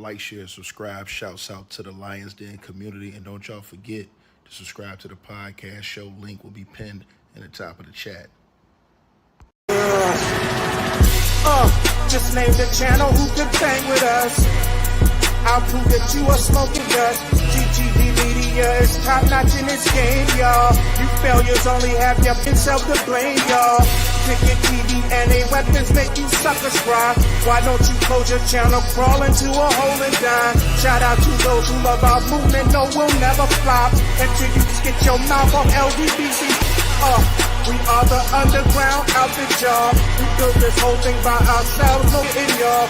Like, share, subscribe. Shouts out to the Lions Den community. And don't y'all forget to subscribe to the podcast show. Link will be pinned in the top of the chat. Just name the channel who could bang with us. I'll prove that you are smoking dust. GGD Media is top notch in this game, y'all. You failures only have yourself to blame, y'all. Cricket TV and a weapons make you suckers cry. Why don't you close your channel, crawl into a hole and die? Shout out to those who love our movement, no, we'll never flop until you get your mouth off LDBC. We are the underground outfit, y'all. We built this whole thing by ourselves, look in y'all.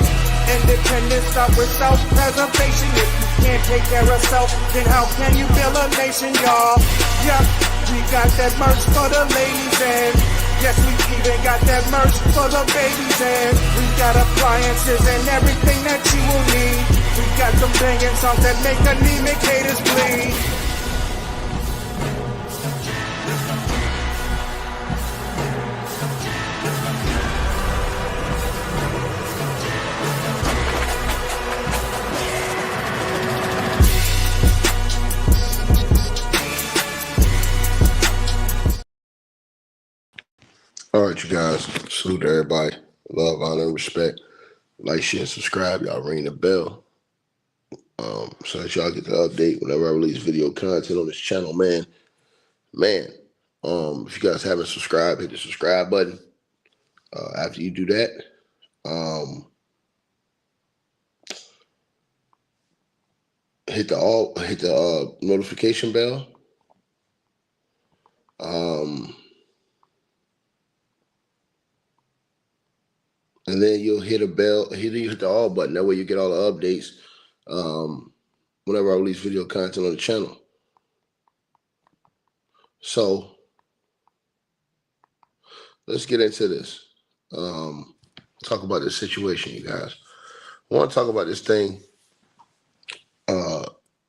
Independence start with self-preservation. If you can't take care of self, then how can you build a nation, y'all? Yup, we got that merch for the ladies and yes, we even got that merch for the babies and we got appliances and everything that you will need. We got them banging songs that make anemic haters bleed. All right, you guys. Salute to everybody. Love, honor, and respect. Like, share, subscribe. Y'all ring the bell so that y'all get the update whenever I release video content on this channel, man. If you guys haven't subscribed, hit the subscribe button. After you do that, hit the notification bell. And then you'll hit a bell, hit the all button. That way you get all the updates whenever I release video content on the channel. So let's get into this. Talk about this situation, you guys. I want to talk about this thing.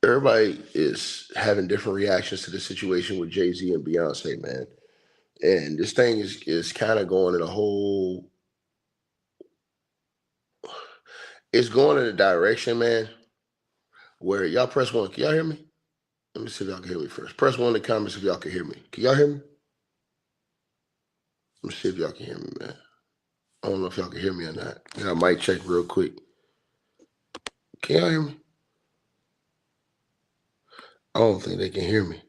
Everybody is having different reactions to the situation with Jay-Z and Beyonce, man. And this thing is kind of going in a whole... It's going in a direction, man, where y'all press one. Can y'all hear me? Let me see if y'all can hear me first. Press one in the comments if y'all can hear me. Can y'all hear me? Let me see if y'all can hear me, man. I don't know if y'all can hear me or not. I might check real quick. Can y'all hear me? I don't think they can hear me.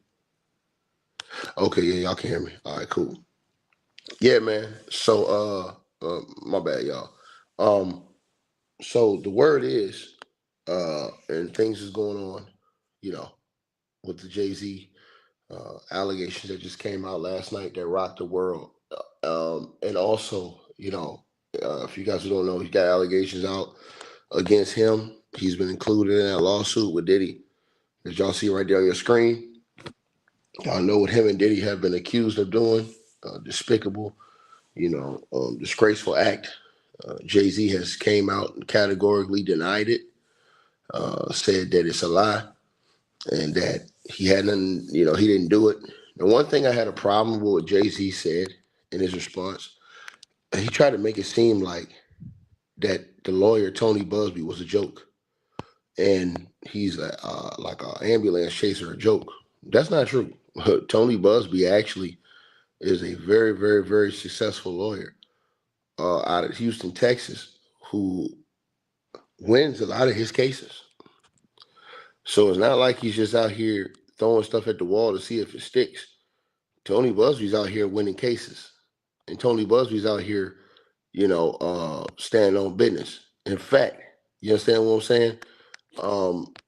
Okay, yeah, y'all can hear me. All right, cool. Yeah, man. So, my bad, y'all. So the word is, and things is going on, with the Jay-Z allegations that just came out last night that rocked the world. And also, if you guys who don't know, he got allegations out against him. He's been included in that lawsuit with Diddy, as y'all see right there on your screen. Y'all know what him and Diddy have been accused of doing. Despicable, disgraceful act. Jay-Z has came out and categorically denied it, said that it's a lie and that he had nothing, he didn't do it. The one thing I had a problem with what Jay-Z said in his response, he tried to make it seem like that the lawyer, Tony Busby, was a joke and he's like an ambulance chaser, a joke. That's not true. Tony Busby actually is a very, very, very successful lawyer out of Houston, Texas, who wins a lot of his cases. So it's not like he's just out here throwing stuff at the wall to see if it sticks. Tony Busby's out here winning cases. And Tony Busby's out here, standing on business. In fact, you understand what I'm saying?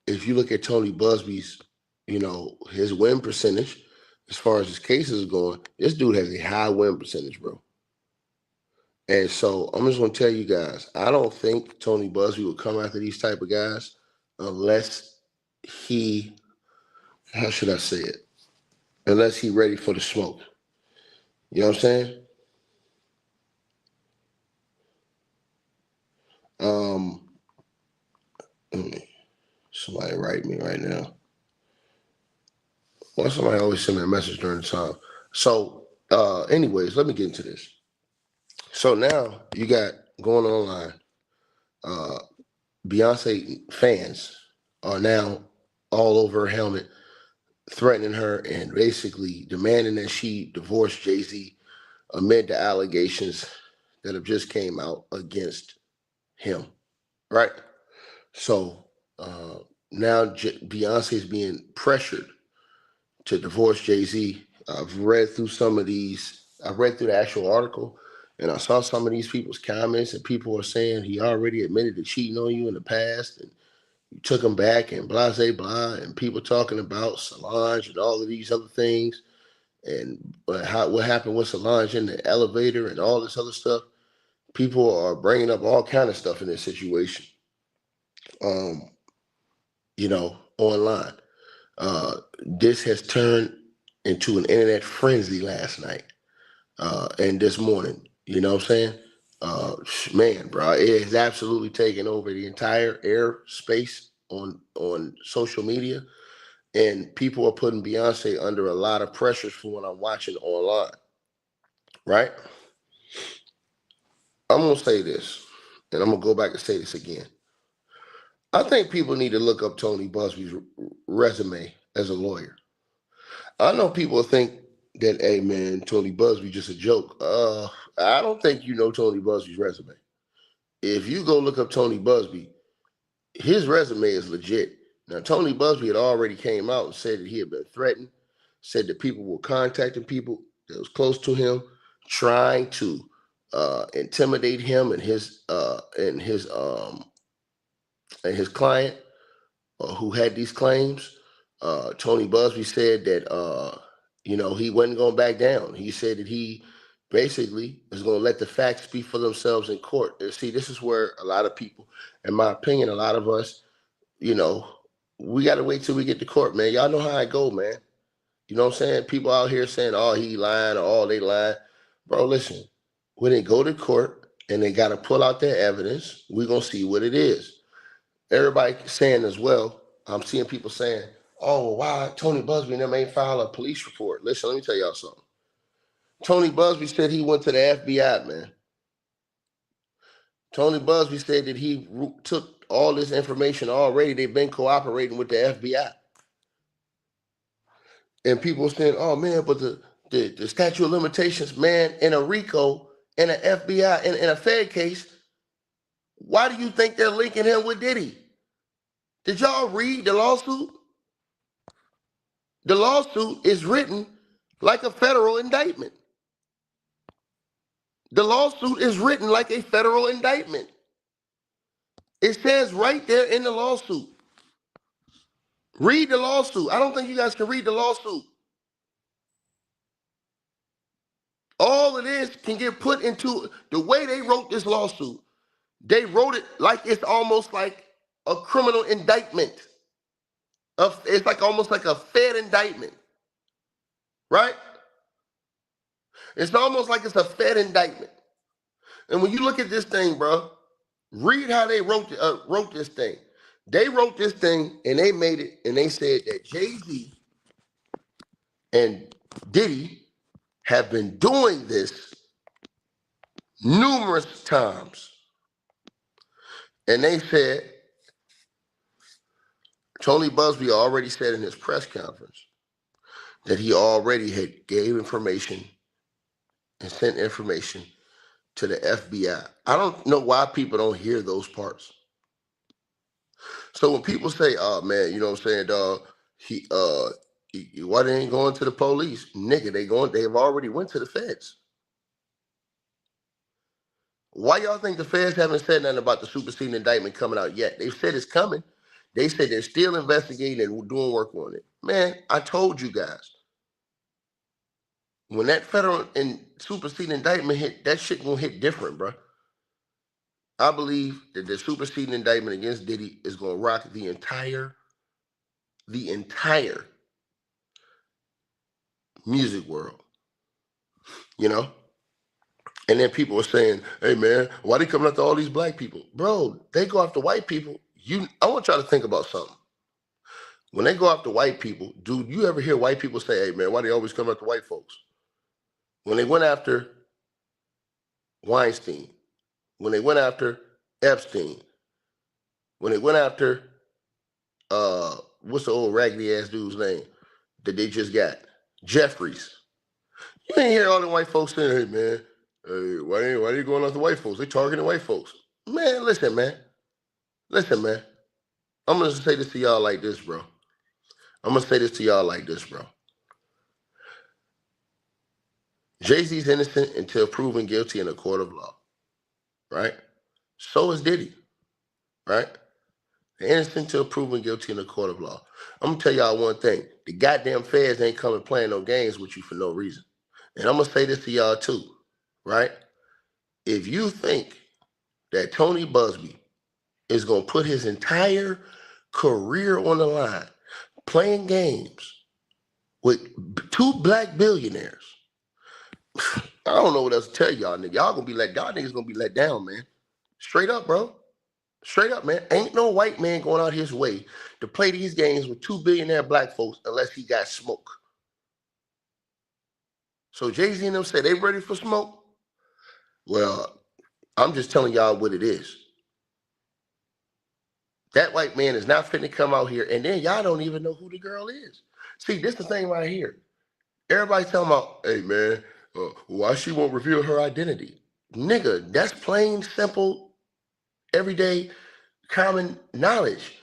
If you look at Tony Busby's, his win percentage, as far as his cases are going, this dude has a high win percentage, bro. And so I'm just going to tell you guys, I don't think Tony Busby will come after these type of guys unless he, how should I say it? Unless he ready for the smoke. You know what I'm saying? Somebody write me right now. Well, somebody always send me a message during the time. So, anyways, let me get into this. So now you got going online, Beyonce fans are now all over her helmet, threatening her and basically demanding that she divorce Jay-Z amid the allegations that have just came out against him, right? So now Beyonce is being pressured to divorce Jay-Z. I've read through some of these. I read through the actual article, and I saw some of these people's comments, and people are saying he already admitted to cheating on you in the past, and you took him back, and blah, blah, blah, and people talking about Solange and all of these other things, and what happened with Solange in the elevator and all this other stuff. People are bringing up all kind of stuff in this situation, online. This has turned into an internet frenzy last night and this morning. You know what I'm saying? Man, bro, it has absolutely taken over the entire airspace on social media, and people are putting Beyonce under a lot of pressures from what I'm watching online. Right? I'm gonna say this, and I'm gonna go back and say this again. I think people need to look up Tony Busby's resume as a lawyer. I know people think that, hey man, Tony Busby just a joke. I don't think you know Tony Busby's resume. If you go look up Tony Busby, his resume is legit. Now, Tony Busby had already came out and said that he had been threatened, said that people were contacting people that was close to him, trying to intimidate him and his client who had these claims. Tony Busby said that he wasn't going to back down. He said that he basically is going to let the facts speak for themselves in court. And see, this is where a lot of people, in my opinion, a lot of us, we got to wait till we get to court, man. Y'all know how I go, man. You know what I'm saying? People out here saying, oh, he lying or oh, they lying. Bro, listen, when they go to court and they got to pull out their evidence, we're going to see what it is. Everybody saying as well, I'm seeing people saying, oh, why Tony Busby and them ain't filed a police report. Listen, let me tell y'all something. Tony Busby said he went to the FBI, man. Tony Busby said that he took all this information already. They've been cooperating with the FBI. And people saying, oh, man, but the statute of limitations, man, in a RICO, in an FBI, in a Fed case, why do you think they're linking him with Diddy? Did y'all read the lawsuit? The lawsuit is written like a federal indictment. The lawsuit is written like a federal indictment. It says right there in the lawsuit. Read the lawsuit. I don't think you guys can read the lawsuit. All it is can get put into the way they wrote this lawsuit. They wrote it like it's almost like a criminal indictment. It's like almost like a Fed indictment. Right? It's almost like it's a Fed indictment. And when you look at this thing, bro, read how they wrote this thing. They wrote this thing and they made it and they said that Jay-Z and Diddy have been doing this numerous times. And they said, Tony Busby already said in his press conference that he already had gave information and sent information to the FBI. I don't know why people don't hear those parts. So when people say, oh man, you know what I'm saying, dog, why they ain't going to the police? Nigga, they've already went to the feds. Why y'all think the feds haven't said nothing about the superseding indictment coming out yet? They've said it's coming. They said they're still investigating and doing work on it. Man, I told you guys. When that federal and superseding indictment hit, that shit gonna hit different, bro. I believe that the superseding indictment against Diddy is gonna rock the entire music world. You know? And then people are saying, hey man, why they coming after all these black people? Bro, they go after white people. I want y'all to think about something. When they go after white people, dude, you ever hear white people say, hey man, why they always come after white folks? When they went after Weinstein, when they went after Epstein, when they went after what's the old raggedy ass dude's name that they just got? Jeffries. You ain't hear all the white folks saying, hey man, why are you going after white folks? They targeting white folks. Man, listen, man. Listen, man. I'm gonna say this to y'all like this, bro. Jay-Z's innocent until proven guilty in a court of law. Right? So is Diddy. Right? They're innocent until proven guilty in a court of law. I'm gonna tell y'all one thing. The goddamn feds ain't coming playing no games with you for no reason. And I'm gonna say this to y'all too, right? If you think that Tony Busby is gonna put his entire career on the line playing games with two black billionaires, I don't know what else to tell y'all, nigga. Y'all niggas gonna be let down, man. Straight up, bro. Straight up, man. Ain't no white man going out his way to play these games with two billionaire black folks unless he got smoke. So Jay-Z and them say they ready for smoke? Well, I'm just telling y'all what it is. That white man is not finna come out here, and then y'all don't even know who the girl is. See, this is the thing right here. Everybody's talking about, hey, man, why she won't reveal her identity? Nigga, that's plain, simple, everyday, common knowledge.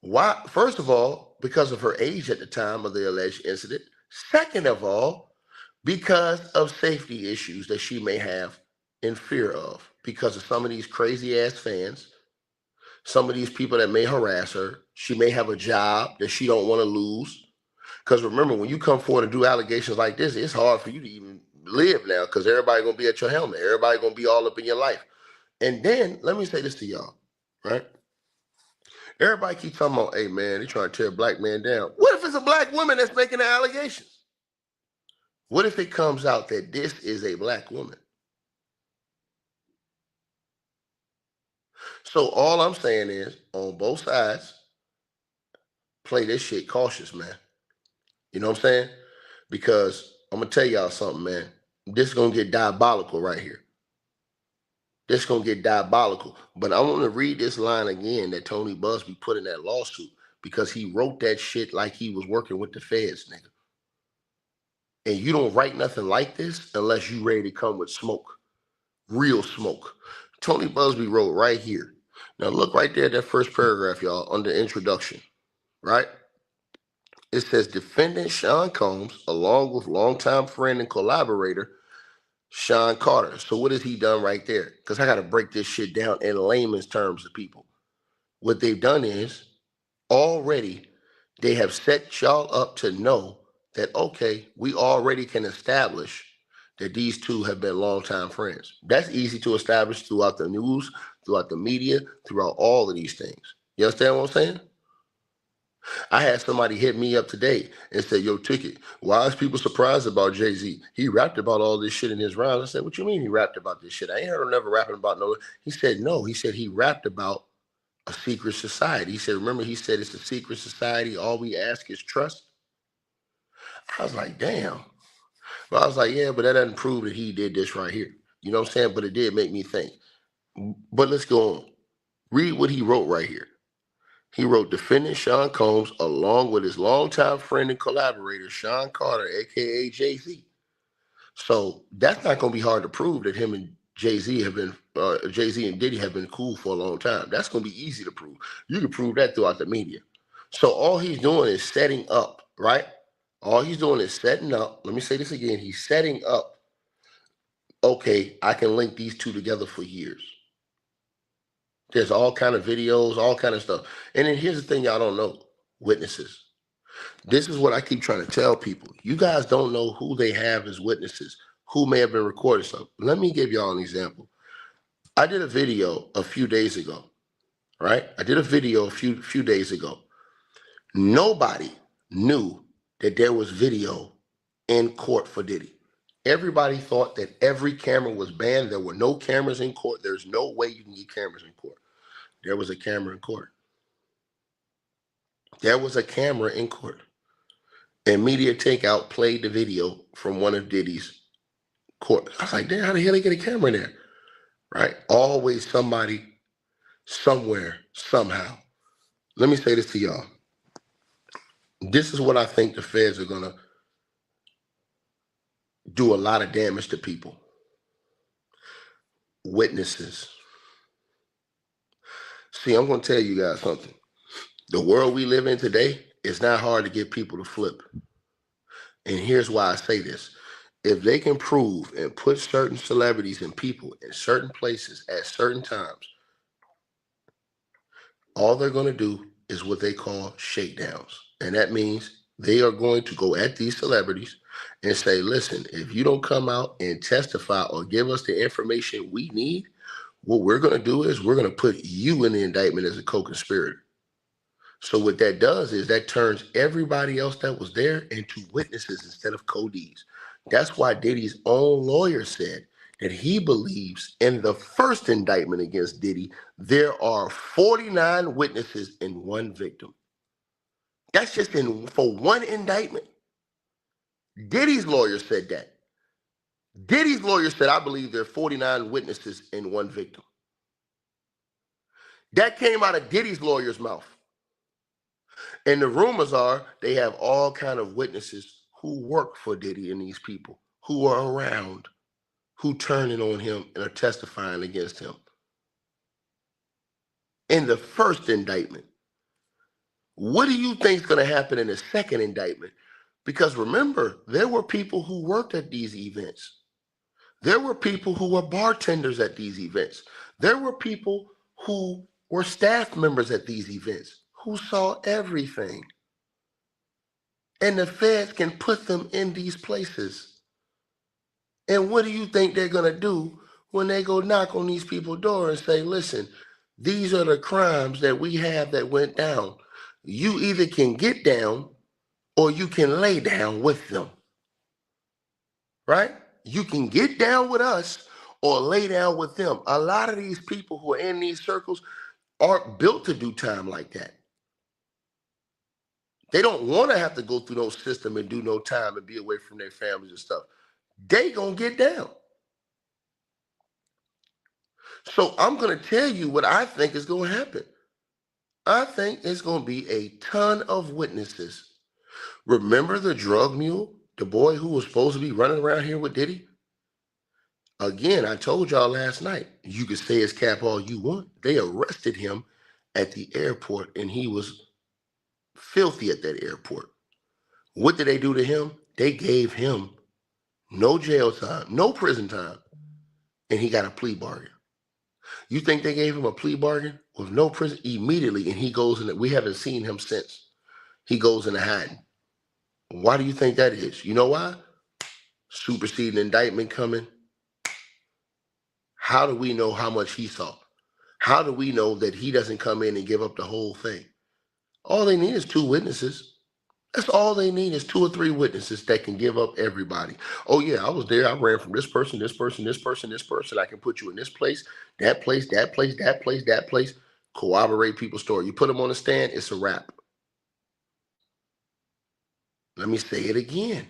Why? First of all, because of her age at the time of the alleged incident. Second of all, because of safety issues that she may have in fear of because of some of these crazy ass fans, some of these people that may harass her. She may have a job that she don't want to lose. Because remember, when you come forward and do allegations like this, it's hard for you to even live now because everybody going to be at your helmet. Everybody going to be all up in your life. And then, let me say this to y'all, right? Everybody keep talking about, hey, man, they trying to tear a black man down. What if it's a black woman that's making the allegations? What if it comes out that this is a black woman? So all I'm saying is, on both sides, play this shit cautious, man. You know what I'm saying? Because I'm going to tell y'all something, man. This is going to get diabolical right here. This is going to get diabolical. But I want to read this line again that Tony Busby put in that lawsuit because he wrote that shit like he was working with the feds, nigga. And you don't write nothing like this unless you ready to come with smoke. Real smoke. Tony Busby wrote right here. Now look right there at that first paragraph, y'all, under introduction, right? It says defendant Sean Combs, along with longtime friend and collaborator Sean Carter. So what has he done right there? Because I got to break this shit down in layman's terms to people. What they've done is already they have set y'all up to know that, okay, we already can establish that these two have been longtime friends. That's easy to establish throughout the news, throughout the media, throughout all of these things. You understand what I'm saying? I had somebody hit me up today and say, yo, Ticket, why is people surprised about Jay-Z? He rapped about all this shit in his rounds. I said, what you mean he rapped about this shit? I ain't heard him never rapping about no. He said, no. He said he rapped about a secret society. He said, remember, he said it's a secret society. All we ask is trust. I was like, damn. But I was like, yeah, but that doesn't prove that he did this right here. You know what I'm saying? But it did make me think. But let's go on. Read what he wrote right here. He wrote, defendant Sean Combs, along with his longtime friend and collaborator, Sean Carter, a.k.a. Jay-Z. So that's not going to be hard to prove that him and Jay-Z have been, Jay-Z and Diddy have been cool for a long time. That's going to be easy to prove. You can prove that throughout the media. So all he's doing is setting up, right? All he's doing is setting up. Let me say this again. He's setting up, okay, I can link these two together for years. There's all kind of videos, all kind of stuff. And then here's the thing y'all don't know. Witnesses. This is what I keep trying to tell people. You guys don't know who they have as witnesses, who may have been recording something. Let me give y'all an example. I did a video a few days ago, right? I did a video a few days ago. Nobody knew that there was video in court for Diddy. Everybody thought that every camera was banned. There were no cameras in court. There's no way you can get cameras in court. There was a camera in court. There was a camera in court. And Media Takeout played the video from one of Diddy's court. I was like, damn, how the hell they get a camera in there? Right? Always somebody, somewhere, somehow let me say this to y'all. This is what I think the feds are going to do a lot of damage to people. Witnesses. See, I'm going to tell you guys something. The world we live in today, it's not hard to get people to flip. And here's why I say this. If they can prove and put certain celebrities and people in certain places at certain times, all they're going to do is what they call shakedowns. And that means they are going to go at these celebrities and say, listen, if you don't come out and testify or give us the information we need, what we're going to do is we're going to put you in the indictment as a co-conspirator. So what that does is that turns everybody else that was there into witnesses instead of codees. That's why Diddy's own lawyer said that he believes in the first indictment against Diddy, there are 49 witnesses and one victim. That's just for one indictment. Diddy's lawyer said that. Diddy's lawyer said, I believe there are 49 witnesses and one victim. That came out of Diddy's lawyer's mouth. And the rumors are they have all kind of witnesses who work for Diddy and these people, who are around, who turning on him and are testifying against him. In the first indictment, what do you think is going to happen in the second indictment? Because remember, there were people who worked at these events. There were people who were bartenders at these events. There were people who were staff members at these events who saw everything. And the feds can put them in these places. And what do you think they're going to do when they go knock on these people's door and say, listen, these are the crimes that we have that went down. You either can get down or you can lay down with them. Right? You can get down with us or lay down with them. A lot of these people who are in these circles aren't built to do time like that. They don't want to have to go through no system and do no time and be away from their families and stuff. They gonna get down. So I'm gonna tell you what I think is gonna happen. I think it's gonna be a ton of witnesses. Remember the drug mule, the boy who was supposed to be running around here with Diddy? Again, I told y'all last night, you can say his cap all you want. They arrested him at the airport and he was filthy at that airport. What did they do to him? They gave him no jail time, no prison time, and he got a plea bargain. You think they gave him a plea bargain with no prison immediately, and he goes in? We haven't seen him since. He goes into hiding. Why do you think that is? You know why? Superseding indictment coming. How do we know how much he saw? How do we know that he doesn't come in and give up the whole thing? All they need is 2 witnesses. That's all they need is 2 or 3 witnesses that can give up everybody. Oh yeah, I was there. I ran from this person, this person, this person, this person. I can put you in this place, that place, that place, that place, that place. Corroborate people's story. You put them on the stand, it's a wrap. Let me say it again.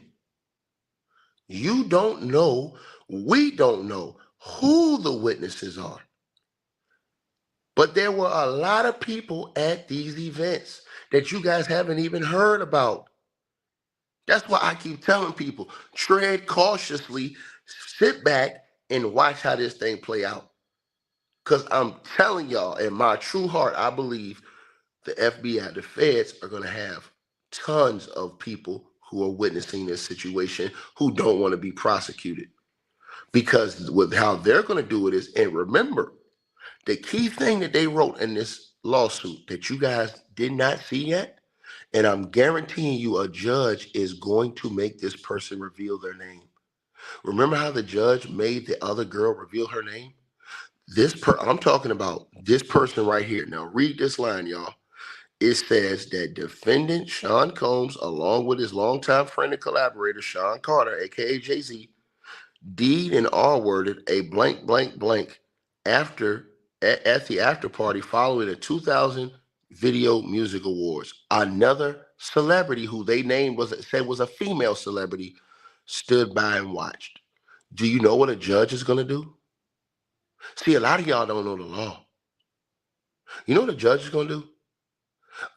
You don't know, we don't know who the witnesses are. But there were a lot of people at these events that you guys haven't even heard about. That's why I keep telling people, tread cautiously, sit back and watch how this thing play out. Because I'm telling y'all, in my true heart, I believe the FBI, the feds are going to have tons of people who are witnessing this situation who don't want to be prosecuted. Because with how they're going to do it is, and remember, the key thing that they wrote in this lawsuit that you guys did not see yet, and I'm guaranteeing you a judge is going to make this person reveal their name. Remember how the judge made the other girl reveal her name? I'm talking about this person right here. Now read this line, y'all. It says that defendant Sean Combs, along with his longtime friend and collaborator, Sean Carter, aka Jay-Z, deed and R-worded a blank, blank, blank at the after party following the 2000 Video Music Awards. Another celebrity who they named was a female celebrity stood by and watched. Do you know what a judge is going to do? See, a lot of y'all don't know the law. You know what a judge is going to do?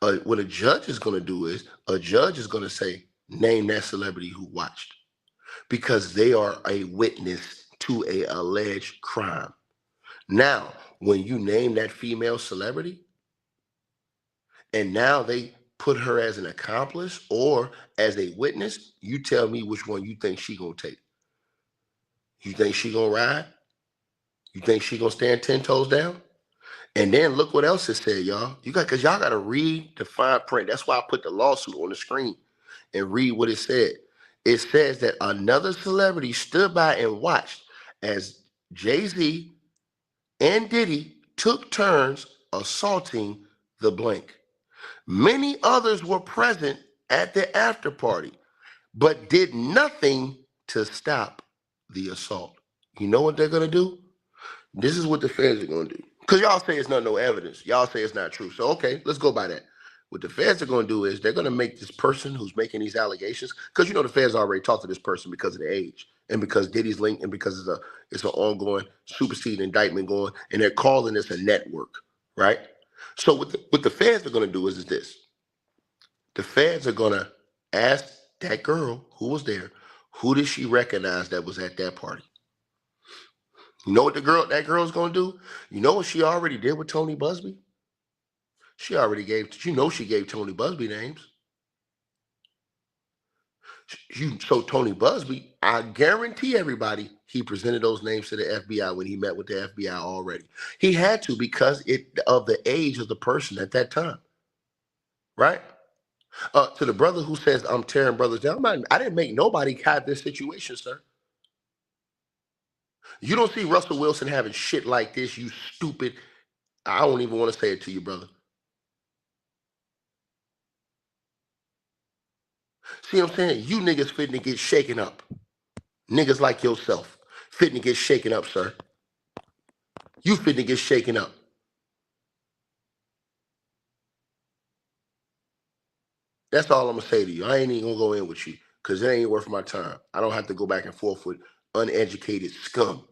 What a judge is going to do is a judge is going to say, name that celebrity who watched, because they are a witness to a alleged crime. Now, when you name that female celebrity, and now they put her as an accomplice or as a witness, you tell me which one you think she gonna take. You think she gonna ride? You think she gonna stand 10 toes down? And then look what else it said, y'all. Because y'all gotta read the fine print. That's why I put the lawsuit on the screen and read what it said. It says that another celebrity stood by and watched as Jay-Z and Diddy took turns assaulting the blank. Many others were present at the after party, but did nothing to stop the assault. You know what they're gonna do? This is what the feds are gonna do. Because y'all say it's not no evidence. Y'all say it's not true. So okay, let's go by that. What the feds are gonna do is they're gonna make this person who's making these allegations, because you know the feds already talked to this person because of the age and because Diddy's linked and because it's an ongoing superseding indictment going, and they're calling this a network, right? So what the feds are gonna do is this. The feds are gonna ask that girl who was there, who did she recognize that was at that party? You know what that girl's gonna do? You know what she already did with Tony Busby? She gave Tony Busby names. So Tony Busby, I guarantee everybody, he presented those names to the FBI when he met with the FBI already. He had to, because of the age of the person at that time, right? To the brother who says I'm tearing brothers down, I didn't make nobody have this situation, sir. You don't see Russell Wilson having shit like this, you stupid. I don't even want to say it to you, brother. See what I'm saying? You niggas fitting to get shaken up. Niggas like yourself fitting to get shaken up, sir. You fitting to get shaken up. That's all I'm gonna say to you. I ain't even gonna go in with you because it ain't worth my time. I don't have to go back and forth with uneducated scum.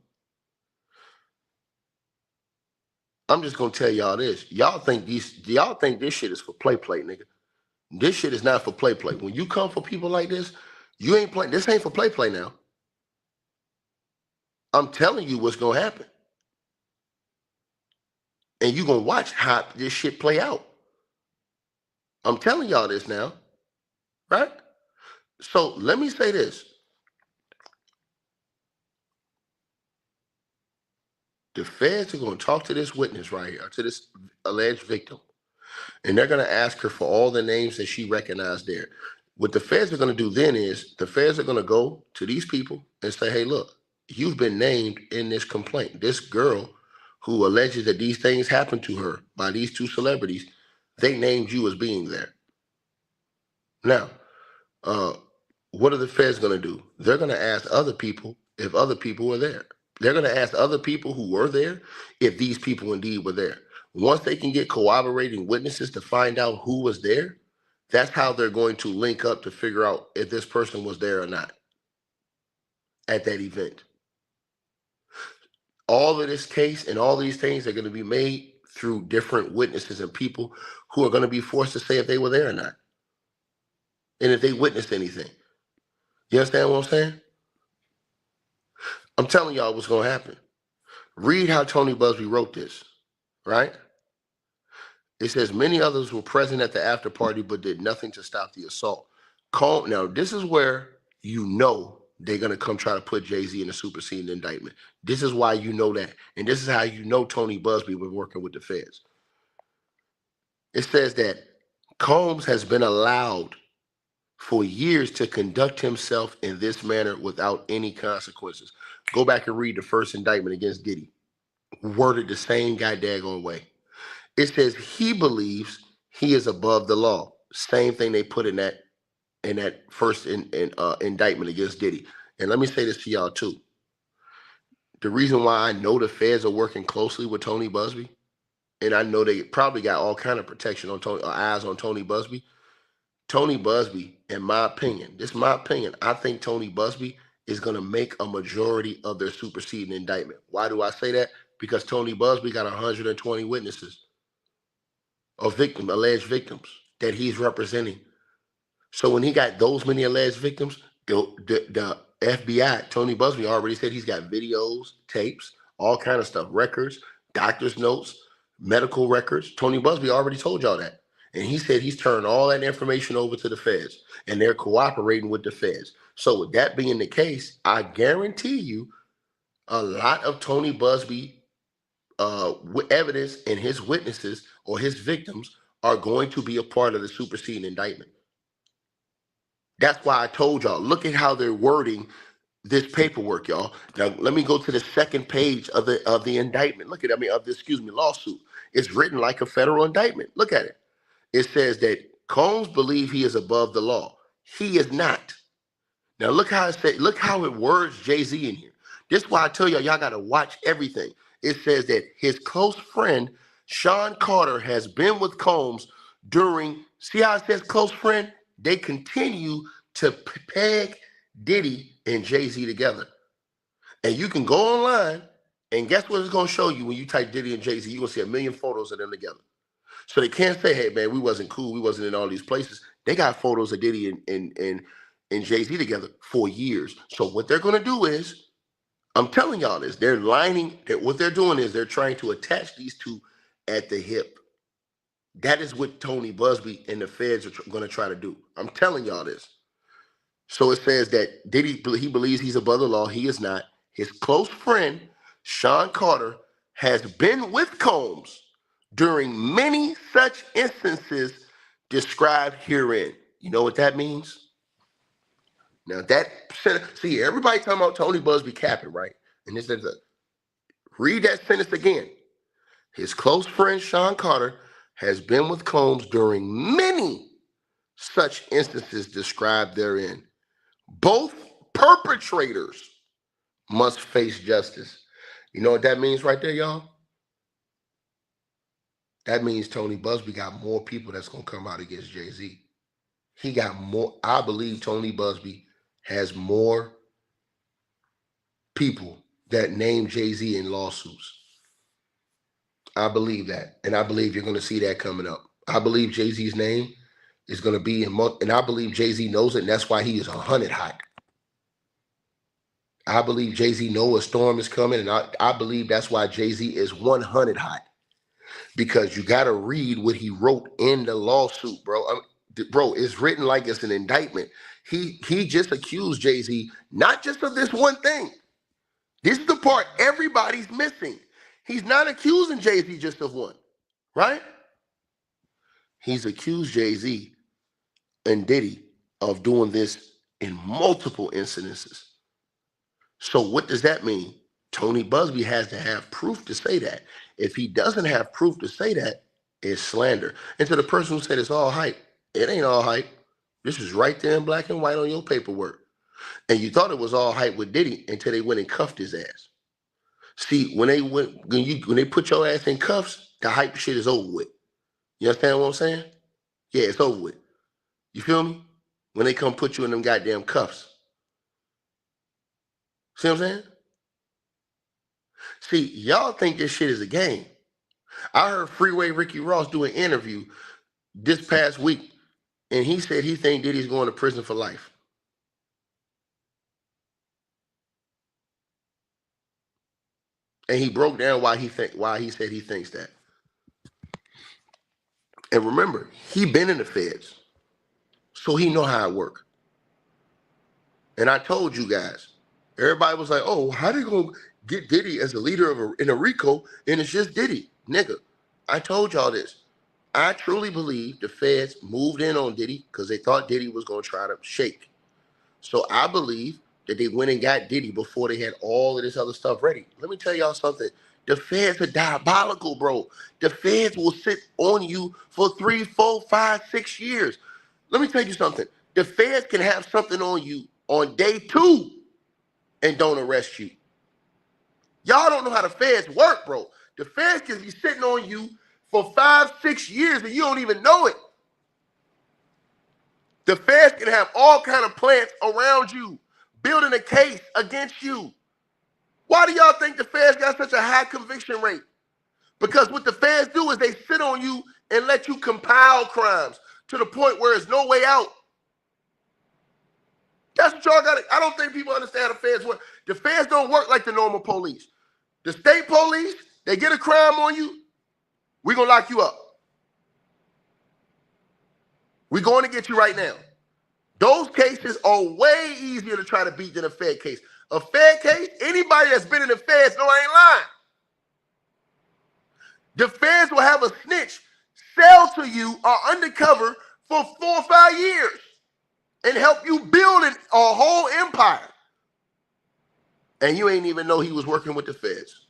I'm just gonna tell y'all this. Y'all think this shit is for play, nigga. This shit is not for play. When you come for people like this, you ain't playing. This ain't for play now. I'm telling you what's gonna happen. And you gonna watch how this shit play out. I'm telling y'all this now, right? So let me say this. The feds are going to talk to this witness right here, to this alleged victim, and they're going to ask her for all the names that she recognized there. What the feds are going to do then is the feds are going to go to these people and say, hey, look, you've been named in this complaint. This girl who alleges that these things happened to her by these two celebrities, they named you as being there. Now, what are the feds going to do? They're going to ask other people if other people were there. They're going to ask other people who were there if these people indeed were there. Once they can get corroborating witnesses to find out who was there, that's how they're going to link up to figure out if this person was there or not at that event. All of this case and all these things are going to be made through different witnesses and people who are going to be forced to say if they were there or not, and if they witnessed anything. You understand what I'm saying? I'm telling y'all what's going to happen. Read how Tony Busby wrote this, right? It says many others were present at the after party but did nothing to stop the assault. Now, this is where you know they're going to come try to put Jay-Z in a superseding indictment. This is why you know that. And this is how you know Tony Busby was working with the feds. It says that Combs has been allowed for years to conduct himself in this manner without any consequences. Go back and read the first indictment against Diddy. Worded the same daggone way. It says he believes he is above the law. Same thing they put in that first indictment against Diddy. And let me say this to y'all too. The reason why I know the feds are working closely with Tony Busby, and I know they probably got all kind of protection on eyes on Tony Busby. Tony Busby, in my opinion, this is my opinion, I think Tony Busby is going to make a majority of their superseding indictment. Why do I say that? Because Tony Busby got 120 witnesses. of alleged victims that he's representing. So when he got those many alleged victims, the FBI, Tony Busby, already said he's got videos, tapes, all kind of stuff, records, doctor's notes, medical records. Tony Busby already told y'all that. And he said he's turned all that information over to the feds, and they're cooperating with the feds. So with that being the case, I guarantee you a lot of Tony Busby evidence and his witnesses or his victims are going to be a part of the superseding indictment. That's why I told y'all, look at how they're wording this paperwork, y'all. Now let me go to the second page of the indictment. Look at it, of the lawsuit. It's written like a federal indictment. Look at it. It says that Combs believes he is above the law. He is not. Now look how it words Jay-Z in here. This is why I tell y'all gotta watch everything. It says that his close friend Sean Carter has been with Combs during, see how it says close friend? They continue to peg Diddy and Jay-Z together. And you can go online and guess what it's going to show you when you type Diddy and Jay-Z? You're going to see a million photos of them together. So they can't say, hey, man, we wasn't cool. We wasn't in all these places. They got photos of Diddy and Jay-Z together for years. So what they're going to do is, I'm telling y'all this, what they're doing is they're trying to attach these two at the hip. That is what Tony Busby and the feds are going to try to do. I'm telling y'all this. So it says that Diddy, he believes he's above the law. He is not. His close friend, Sean Carter, has been with Combs during many such instances described herein. You know what that means? Now see, everybody talking about Tony Busby capping, right? And this is read that sentence again. His close friend, Sean Carter, has been with Combs during many such instances described therein. Both perpetrators must face justice. You know what that means right there, y'all? That means Tony Busby got more people that's going to come out against Jay-Z. He got more. I believe Tony Busby has more people that name Jay-Z in lawsuits. I believe that. And I believe you're going to see that coming up. I believe Jay-Z's name is going to be and I believe Jay-Z knows it, and that's why he is 100 hot. I believe Jay-Z knows a storm is coming, and I believe that's why Jay-Z is 100 hot. Because you got to read what he wrote in the lawsuit, bro. Bro, it's written like it's an indictment. He just accused Jay-Z not just of this one thing. This is the part everybody's missing. He's not accusing Jay-Z just of one, right? He's accused Jay-Z and Diddy of doing this in multiple incidences. So what does that mean? Tony Busby has to have proof to say that. If he doesn't have proof to say that, it's slander. And to the person who said it's all hype, it ain't all hype. This is right there in black and white on your paperwork. And you thought it was all hype with Diddy until they went and cuffed his ass. See, when they put your ass in cuffs, the hype shit is over with. You understand what I'm saying? Yeah, it's over with. You feel me? When they come put you in them goddamn cuffs. See what I'm saying? See, y'all think this shit is a game. I heard Freeway Ricky Ross do an interview this past week, and he said he think Diddy's going to prison for life. And he broke down why he said he thinks that. And remember, he been in the feds, so he know how it work. And I told you guys, everybody was like, "Oh, how they gonna get Diddy as a leader in a RICO?" And it's just Diddy, nigga. I told y'all this. I truly believe the feds moved in on Diddy because they thought Diddy was gonna try to shake. So I believe that they went and got Diddy before they had all of this other stuff ready. Let me tell y'all something. The feds are diabolical, bro. The feds will sit on you for 3, 4, 5, 6 years. Let me tell you something. The feds can have something on you on day 2 and don't arrest you. Y'all don't know how the feds work, bro. The feds can be sitting on you for 5, 6 years and you don't even know it. The feds can have all kind of plans around you, building a case against you. Why do y'all think the feds got such a high conviction rate? Because what the feds do is they sit on you and let you compile crimes to the point where there's no way out. That's what y'all got. I don't think people understand how the feds work. The feds don't work like the normal police. The state police, they get a crime on you, we're going to lock you up. We're going to get you right now. Those cases are way easier to try to beat than a Fed case. A Fed case, anybody that's been in the feds know I ain't lying. The feds will have a snitch sell to you or undercover for 4 or 5 years and help you build a whole empire. And you ain't even know he was working with the feds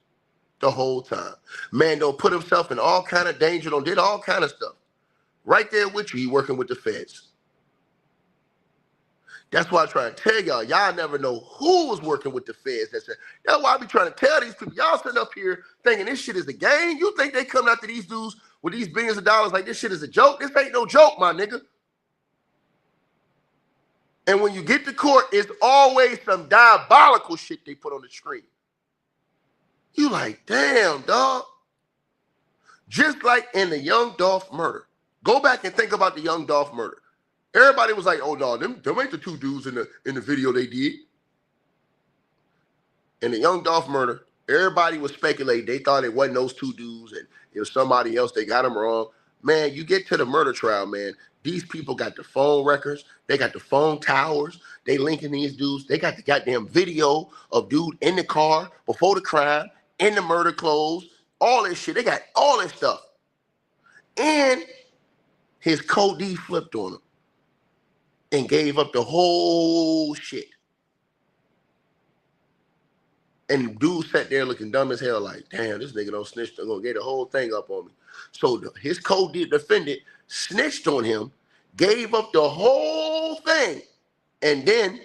the whole time. Man, don't put himself in all kind of danger, don't did all kind of stuff. Right there with you, he working with the feds. That's why I try to tell y'all, y'all never know who was working with the feds. That's why I be trying to tell these people, y'all sitting up here thinking this shit is a game. You think they coming after these dudes with these billions of dollars like this shit is a joke? This ain't no joke, my nigga. And when you get to court, it's always some diabolical shit they put on the screen. You like, damn, dog. Just like in the Young Dolph murder. Go back and think about the Young Dolph murder. Everybody was like, oh, no, them ain't the 2 dudes in the video they did. In the Young Dolph murder, everybody was speculating. They thought it wasn't those 2 dudes and it was somebody else. They got them wrong. Man, you get to the murder trial, man. These people got the phone records. They got the phone towers. They linking these dudes. They got the goddamn video of dude in the car before the crime, in the murder clothes, all this shit. They got all this stuff. And his co-D flipped on him and gave up the whole shit. And dude sat there looking dumb as hell like, damn, this nigga don't snitch. They're going to get the whole thing up on me. So his co-D defendant snitched on him, gave up the whole thing. And then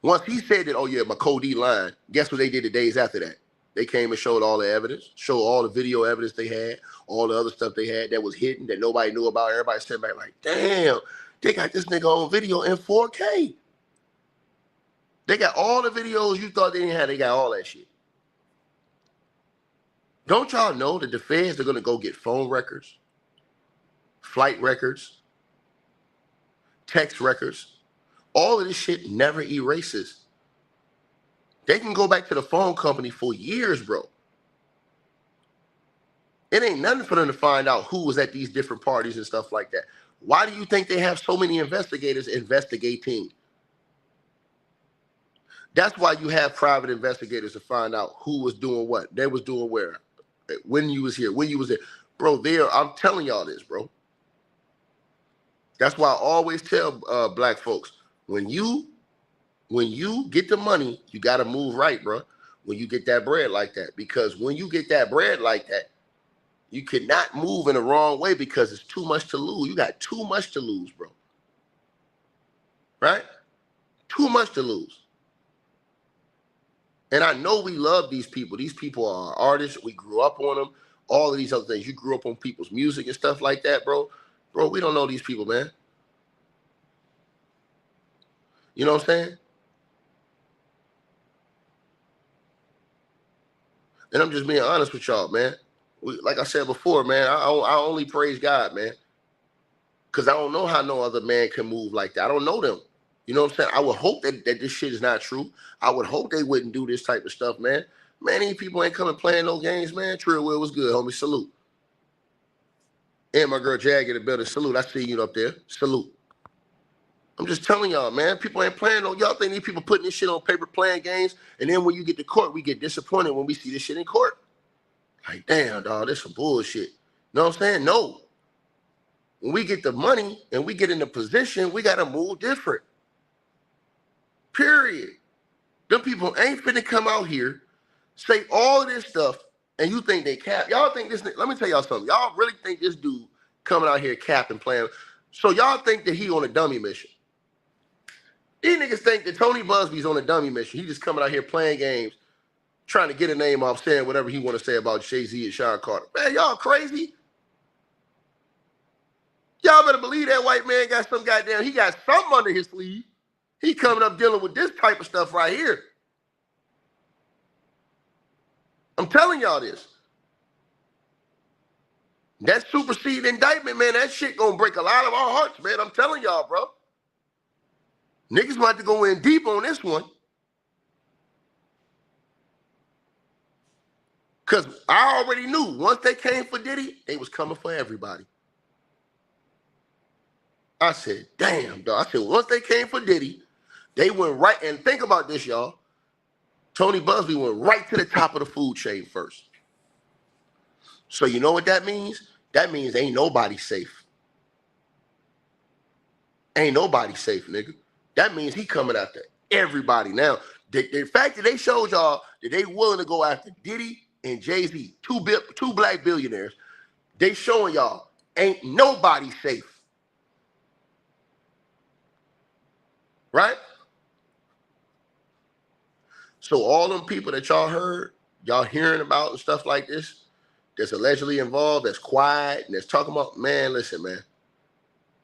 once he said that, oh, yeah, my co-D lying, guess what they did the days after that? They came and showed all the evidence, showed all the video evidence they had, all the other stuff they had that was hidden that nobody knew about. Everybody sitting back like, damn, they got this nigga on video in 4K. They got all the videos you thought they didn't have. They got all that shit. Don't y'all know that the feds are going to go get phone records, flight records, text records? All of this shit never erases. They can go back to the phone company for years, bro. It ain't nothing for them to find out who was at these different parties and stuff like that. Why do you think they have so many investigators investigating? That's why you have private investigators to find out who was doing what. They was doing where. When you was here. When you was there. Bro, I'm telling y'all this, bro. That's why I always tell black folks, when you get the money, you got to move right, bro. When you get that bread like that. Because when you get that bread like that, you cannot move in the wrong way because it's too much to lose. You got too much to lose, bro. Right? Too much to lose. And I know we love these people. These people are artists. We grew up on them. All of these other things. You grew up on people's music and stuff like that, bro. Bro, we don't know these people, man. You know what I'm saying? And I'm just being honest with y'all, man. Like I said before, man, I only praise God, man. Because I don't know how no other man can move like that. I don't know them. You know what I'm saying? I would hope that this shit is not true. I would hope they wouldn't do this type of stuff, man. Man, these people ain't coming playing no games, man. Trill Will was good, homie. Salute. And my girl Jag in the building. Salute. I see you up there. Salute. I'm just telling y'all, man. People ain't playing no. Y'all think these people putting this shit on paper playing games, and then when you get to court, we get disappointed when we see this shit in court. Like, damn, dog, this some bullshit. You know what I'm saying? No. When we get the money and we get in the position, we got to move different. Period. Them people ain't finna come out here, say all of this stuff, and you think they cap. Y'all think this, let me tell y'all something. Y'all really think this dude coming out here capping, playing. So y'all think that he on a dummy mission. These niggas think that Tony Busby's on a dummy mission. He just coming out here playing games, trying to get a name off, saying whatever he want to say about Jay-Z and Sean Carter. Man, y'all crazy? Y'all better believe that white man got some goddamn, he got something under his sleeve. He coming up dealing with this type of stuff right here. I'm telling y'all this. That superseding indictment, man, that shit gonna break a lot of our hearts, man. I'm telling y'all, bro. Niggas might have to go in deep on this one. Because I already knew once they came for Diddy, they was coming for everybody. I said, damn, dog. I said, once they came for Diddy, they went right, and think about this, y'all. Tony Busby went right to the top of the food chain first. So you know what that means? That means ain't nobody safe. Ain't nobody safe, nigga. That means he coming after everybody. Now, the fact that they showed y'all that they willing to go after Diddy and Jay-Z, two black billionaires, they showing y'all ain't nobody safe. Right? So all them people that y'all heard, y'all hearing about and stuff like this, that's allegedly involved, that's quiet, and that's talking about, man, listen, man.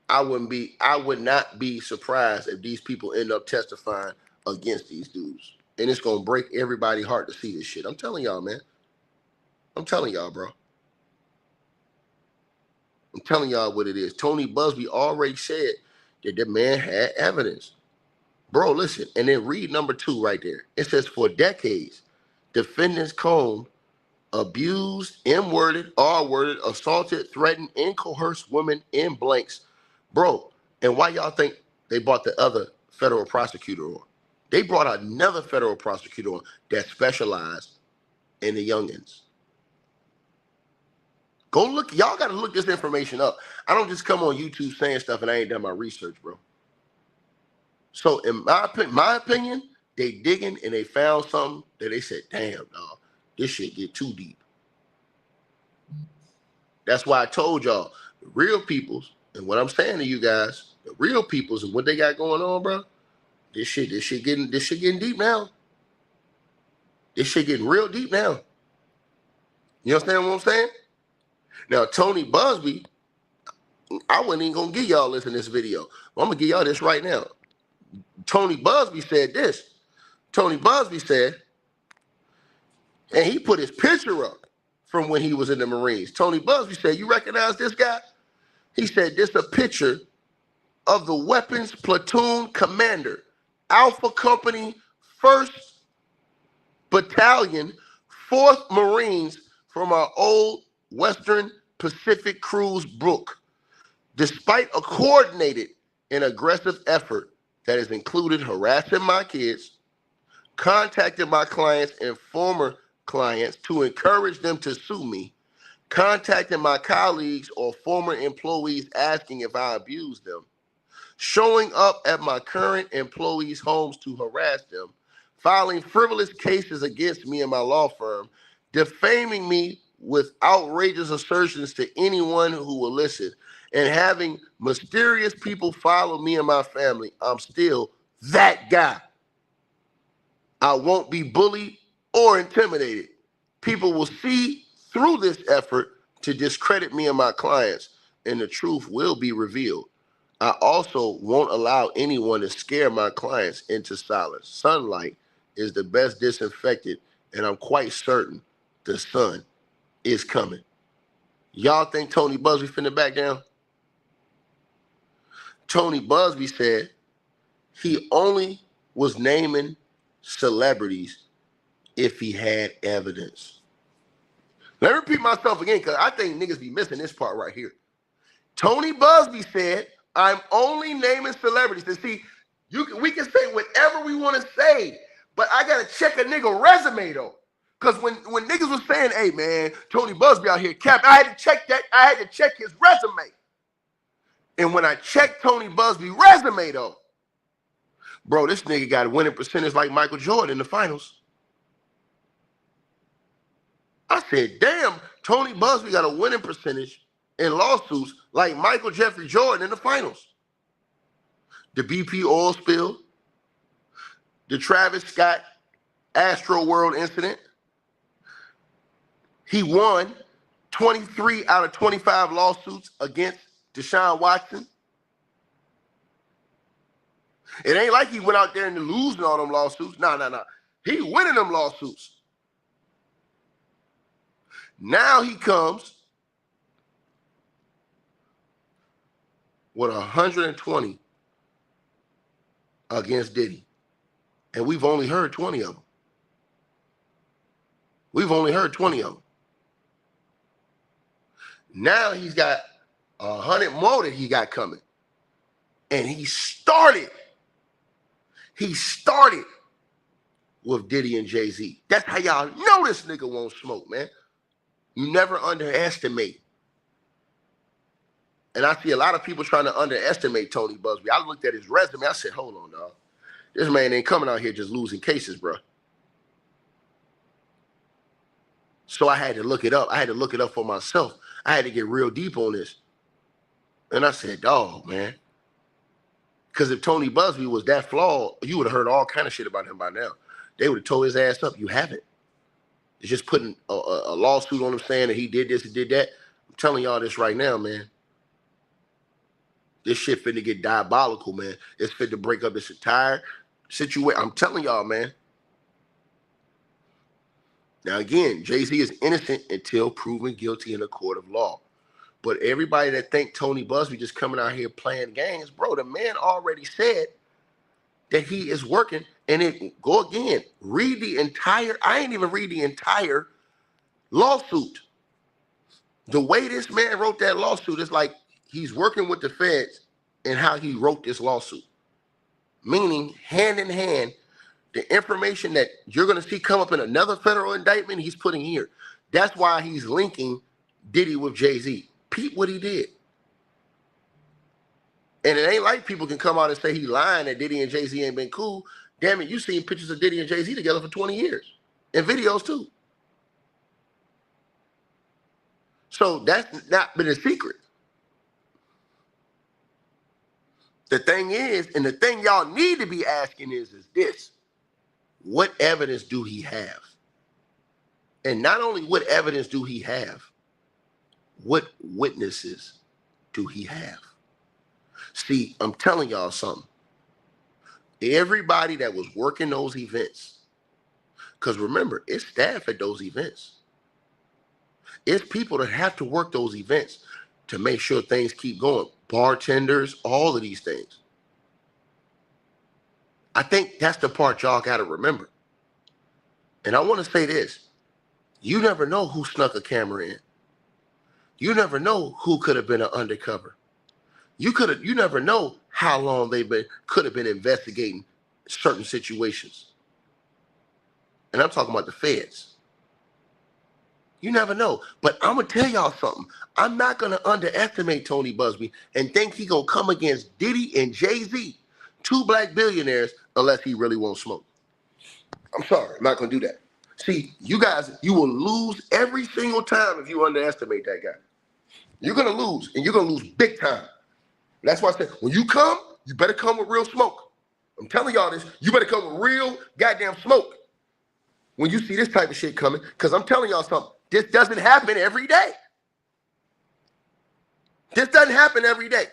I would not be surprised if these people end up testifying against these dudes. And it's gonna break everybody's heart to see this shit. I'm telling y'all, man. I'm telling y'all, bro. I'm telling y'all what it is. Tony Busby already said that the man had evidence. Bro, listen, and then read number 2 right there. It says, for decades, defendants combed, abused, M-worded, R-worded, assaulted, threatened, and coerced women in blanks. Bro, and why y'all think they brought the other federal prosecutor on? They brought another federal prosecutor on that specialized in the youngins. Go look. Y'all got to look this information up. I don't just come on YouTube saying stuff and I ain't done my research, bro. So in my opinion, they digging and they found something that they said, damn, dog, this shit get too deep. That's why I told y'all, the real peoples, and what I'm saying to you guys, the real peoples and what they got going on, bro, this shit getting deep now. This shit getting real deep now. You understand what I'm saying? Now, Tony Busby, I wasn't even gonna give y'all this in this video. But I'm gonna give y'all this right now. Tony Busby said this. Tony Busby said, and he put his picture up from when he was in the Marines. Tony Busby said, you recognize this guy? He said, this a picture of the weapons platoon commander, Alpha Company, 1st Battalion, 4th Marines from our old Western Pacific cruise book. Despite a coordinated and aggressive effort that has included harassing my kids, contacting my clients and former clients to encourage them to sue me, contacting my colleagues or former employees asking if I abused them, showing up at my current employees' homes to harass them, filing frivolous cases against me and my law firm, defaming me with outrageous assertions to anyone who will listen, and having mysterious people follow me and my family. I'm still that guy. I won't be bullied or intimidated. People will see through this effort to discredit me and my clients, and the truth will be revealed. I also won't allow anyone to scare my clients into silence. Sunlight is the best disinfectant, and I'm quite certain the sun is coming. Y'all think Tony Busby finna back down? Tony Busby said he only was naming celebrities if he had evidence. Let me repeat myself again, because I think niggas be missing this part right here. Tony Busby said, I'm only naming celebrities. And see, we can say whatever we want to say, but I got to check a nigga resume, though. Because when niggas was saying, hey, man, Tony Busby out here capping, I had to check that. I had to check his resume. And when I checked Tony Busby's resume, though, bro, this nigga got a winning percentage like Michael Jordan in the finals. I said, damn, Tony Busby got a winning percentage in lawsuits like Michael Jeffrey Jordan in the finals. The BP oil spill, the Travis Scott Astro World incident. He won 23 out of 25 lawsuits against Deshaun Watson. It ain't like he went out there and losing all them lawsuits. No. He winning them lawsuits. Now he comes with 120 against Diddy. And we've only heard 20 of them. We've only heard 20 of them. Now he's got 100 more that he got coming. And he started with Diddy and Jay-Z. That's how y'all know this nigga won't smoke, man. You never underestimate. And I see a lot of people trying to underestimate Tony Busby. I looked at his resume. I said, hold on, dog. This man ain't coming out here just losing cases, bro. So I had to look it up. I had to look it up for myself. I had to get real deep on this. And I said, dog, man. Because if Tony Busby was that flawed, you would have heard all kind of shit about him by now. They would have tore his ass up. You haven't. It's just putting a lawsuit on him saying that he did this and did that. I'm telling y'all this right now, man. This shit finna get diabolical, man. It's fit to break up this entire situation. I'm telling y'all, man. Now, again, Jay-Z is innocent until proven guilty in a court of law. But everybody that think Tony Busby just coming out here playing games, bro, the man already said that he is working. And it go again, read the entire, I ain't even read the entire lawsuit. The way this man wrote that lawsuit is like he's working with the feds and how he wrote this lawsuit. Meaning, hand in hand, the information that you're going to see come up in another federal indictment, he's putting here. That's why he's linking Diddy with Jay-Z. Peep what he did. And it ain't like people can come out and say he lying that Diddy and Jay-Z ain't been cool. Damn it, you seen pictures of Diddy and Jay-Z together for 20 years. And videos too. So that's not been a secret. The thing is, and the thing y'all need to be asking is this. What evidence do he have? And not only what evidence do he have, what witnesses do he have? See, I'm telling y'all something. Everybody that was working those events, because remember, it's staff at those events. It's people that have to work those events to make sure things keep going. Bartenders, all of these things. I think that's the part y'all got to remember. And I want to say this. You never know who snuck a camera in. You never know who could have been an undercover. You never know how long could have been investigating certain situations. And I'm talking about the feds. You never know. But I'm going to tell y'all something. I'm not going to underestimate Tony Busby and think he going to come against Diddy and Jay-Z, two black billionaires, unless he really won't smoke. I'm sorry. I'm not going to do that. See, you guys, you will lose every single time if you underestimate that guy. You're going to lose, and you're going to lose big time. That's why I said, when you come, you better come with real smoke. I'm telling y'all this. You better come with real goddamn smoke when you see this type of shit coming, because I'm telling y'all something. This doesn't happen every day. This doesn't happen every day.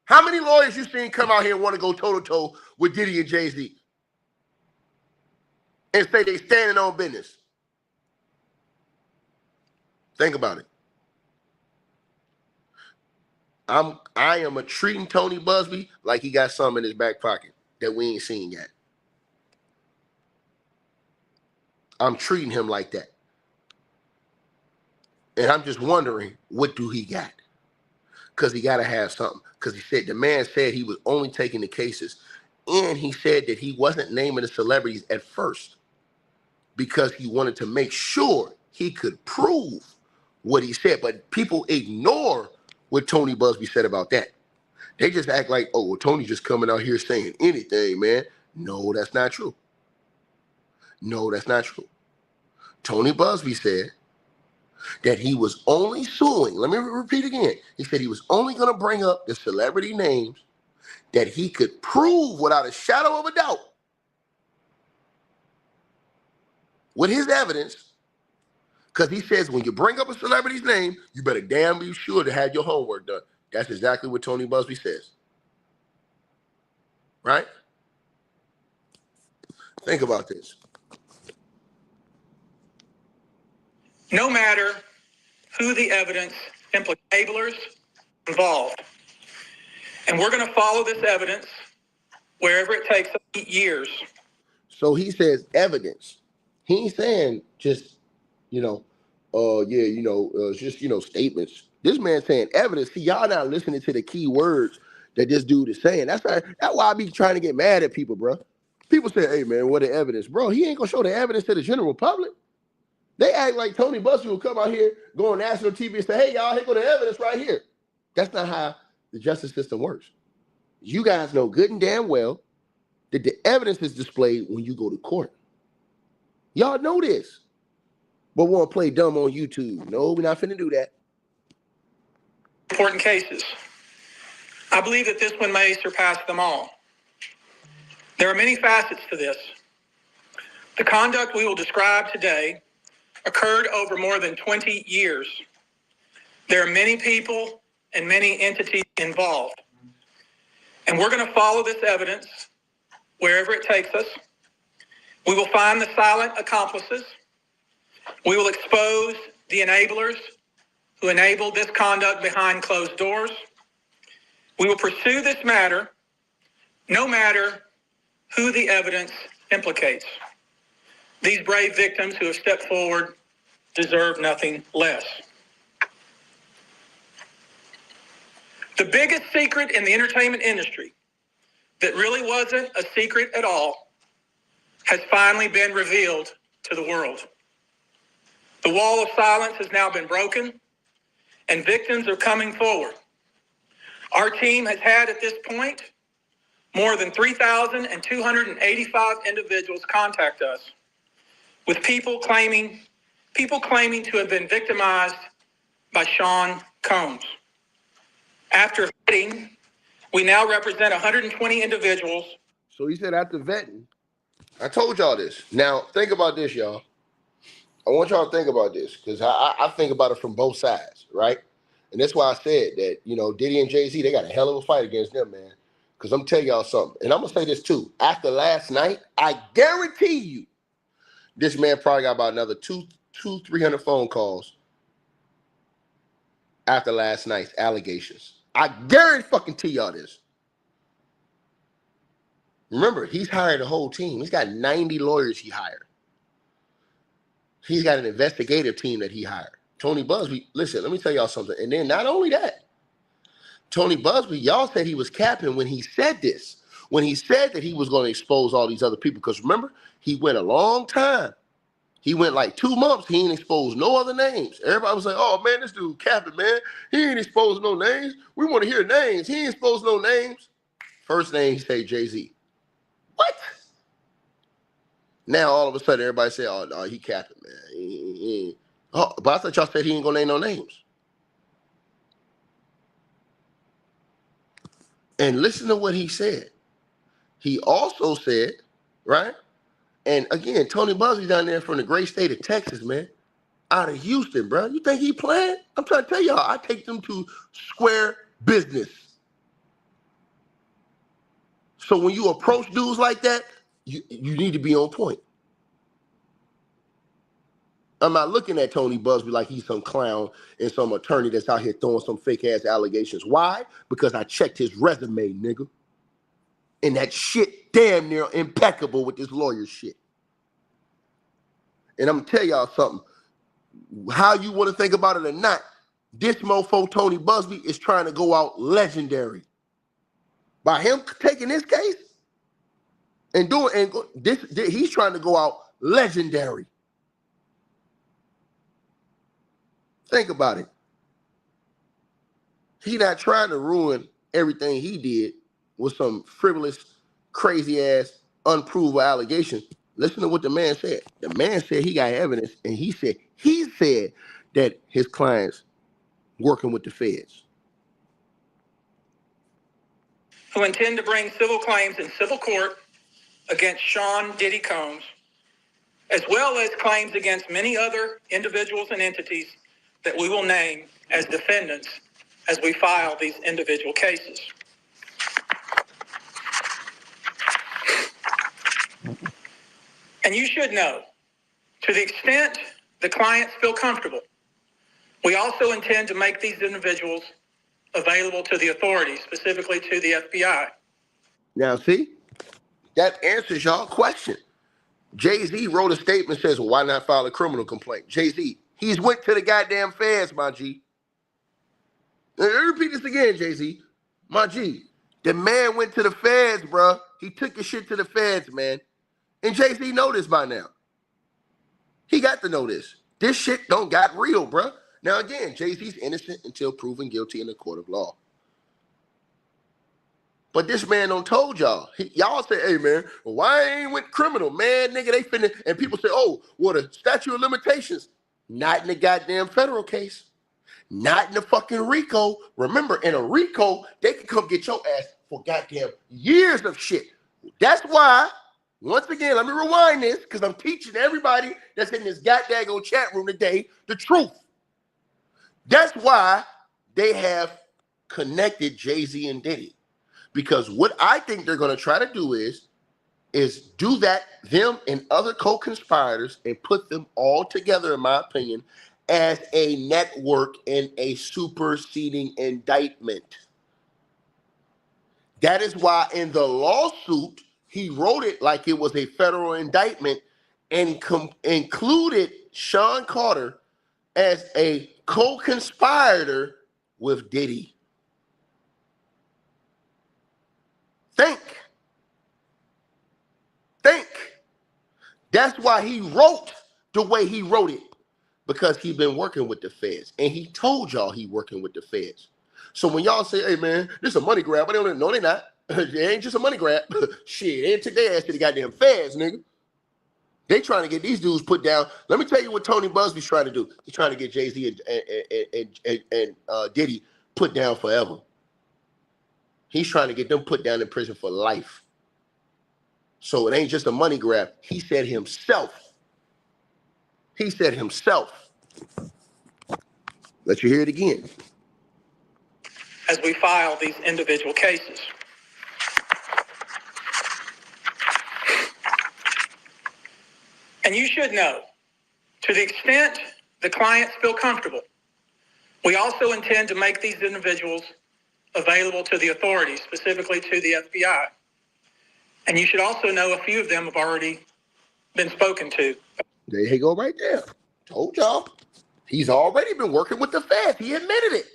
How many lawyers you seen come out here and want to go toe-to-toe with Diddy and Jay-Z and say they standing on business? Think about it. I am treating Tony Busby like he got something in his back pocket that we ain't seen yet. I'm treating him like that. And I'm just wondering, what do he got? Because he got to have something. Because the man said he was only taking the cases. And he said that he wasn't naming the celebrities at first because he wanted to make sure he could prove what he said. But people ignore what Tony Busby said about that. They just act like, oh, well, Tony's just coming out here saying anything, man. No, that's not true. No, that's not true. Tony Busby said that he was only suing. Let me repeat again. He said he was only going to bring up the celebrity names that he could prove without a shadow of a doubt with his evidence. Because he says when you bring up a celebrity's name, you better damn be sure to have your homework done. That's exactly what Tony Busby says. Right? Think about this. No matter who the evidence implicates, involved. And we're going to follow this evidence wherever it takes us years. So he says evidence. He ain't saying just, just, statements. This man saying evidence. See, y'all not listening to the key words that this dude is saying. That's why I be trying to get mad at people, bro. People say, hey, man, what the evidence? Bro, he ain't going to show the evidence to the general public. They act like Tony Busby will come out here, go on national TV and say, hey, y'all, here go the evidence right here. That's not how the justice system works. You guys know good and damn well that the evidence is displayed when you go to court. Y'all know this. But want to play dumb on YouTube. No, we're not finna do that. Important cases. I believe that this one may surpass them all. There are many facets to this. The conduct we will describe today occurred over more than 20 years. There are many people and many entities involved. And we're going to follow this evidence wherever it takes us. We will find the silent accomplices. We will expose the enablers who enabled this conduct behind closed doors. We will pursue this matter no matter who the evidence implicates. These brave victims who have stepped forward deserve nothing less. The biggest secret in the entertainment industry that really wasn't a secret at all has finally been revealed to the world. The wall of silence has now been broken, and victims are coming forward. Our team has had at this point more than 3,285 individuals contact us with people claiming to have been victimized by Sean Combs. After vetting, we now represent 120 individuals. So he said after vetting, I told y'all this. Now, think about this, y'all. I want y'all to think about this because I think about it from both sides, right? And that's why I said that, Diddy and Jay-Z, they got a hell of a fight against them, man. Because I'm telling y'all something. And I'm going to say this, too. After last night, I guarantee you, this man probably got about another 300 phone calls after last night's allegations. I guarantee y'all this. Remember, he's hired a whole team. He's got 90 lawyers he hired. He's got an investigative team that he hired. Tony Busby, listen, let me tell y'all something. And then not only that, Tony Busby, y'all said he was capping when he said this. When he said that he was going to expose all these other people. Because remember, he went a long time. He went like 2 months. He ain't exposed no other names. Everybody was like, oh, man, this dude capping, man. He ain't exposed no names. We want to hear names. He ain't exposed no names. First name, he say Jay-Z. What? Now, all of a sudden, everybody say, oh, no, he capping, man. Oh, but I thought y'all said he ain't going to name no names. And listen to what he said. He also said, right? And again, Tony Busby down there from the great state of Texas, man, out of Houston, bro. You think he playing? I'm trying to tell y'all, I take them to square business. So when you approach dudes like that, you need to be on point. I'm not looking at Tony Busby like he's some clown and some attorney that's out here throwing some fake-ass allegations. Why? Because I checked his resume, nigga. And that shit damn near impeccable with this lawyer shit. And I'm going to tell y'all something. How you want to think about it or not, this mofo Tony Busby is trying to go out legendary. By him taking this case and doing this, he's trying to go out legendary. Think about it. He not trying to ruin everything he did with some frivolous, crazy-ass, unprovable allegation. Listen to what the man said. The man said he got evidence, and he said that his clients working with the feds. Who intend to bring civil claims in civil court against Sean Diddy Combs, as well as claims against many other individuals and entities that we will name as defendants as we file these individual cases. And you should know, to the extent the clients feel comfortable, we also intend to make these individuals available to the authorities, specifically to the FBI. Now, see, that answers y'all question. Jay-Z wrote a statement that says, well, why not file a criminal complaint? Jay-Z, he's went to the goddamn feds, my G. Let me repeat this again, Jay-Z. My G, the man went to the feds, bro. He took his shit to the feds, man. And Jay-Z know this by now. He got to know this. This shit don't got real, bro. Now, again, Jay-Z's innocent until proven guilty in the court of law. But this man don't told y'all. Y'all say, hey, man, well, why ain't went criminal? Man, nigga, they finna, and people say, oh, well, the statute of limitations. Not in the goddamn federal case. Not in the fucking RICO. Remember, in a RICO, they can come get your ass for goddamn years of shit. That's why, once again, let me rewind this, because I'm teaching everybody that's in this goddamn chat room today the truth. That's why they have connected Jay-Z and Diddy. Because what I think they're going to try to do is do that, them and other co-conspirators, and put them all together, in my opinion, as a network in a superseding indictment. That is why in the lawsuit, he wrote it like it was a federal indictment and included Sean Carter as a co-conspirator with Diddy. Think. That's why he wrote the way he wrote it, because he's been working with the feds, and he told y'all he working with the feds. So when y'all say, hey, man, this is a money grab, no, they not. It ain't just a money grab. Shit, they took their ass to the goddamn feds, nigga. They trying to get these dudes put down. Let me tell you what Tony Busby's trying to do. He's trying to get Jay-Z and Diddy put down forever. He's trying to get them put down in prison for life. So it ain't just a money grab. He said himself. Let you hear it again. As we file these individual cases. And you should know, to the extent the clients feel comfortable, we also intend to make these individuals available to the authorities, specifically to the FBI. And you should also know a few of them have already been spoken to. There you go right there. Told y'all. He's already been working with the feds. He admitted it.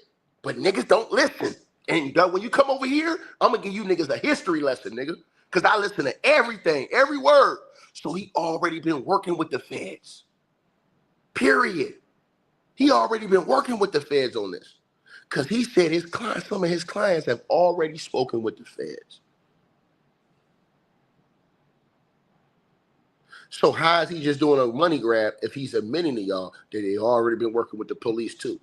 But niggas don't listen. And when you come over here, I'm going to give you niggas a history lesson, nigga. Because I listen to everything, every word. So he already been working with the feds. Period. He already been working with the feds on this. Because he said his clients, some of his clients have already spoken with the feds. So how is he just doing a money grab if he's admitting to y'all that they already been working with the police too?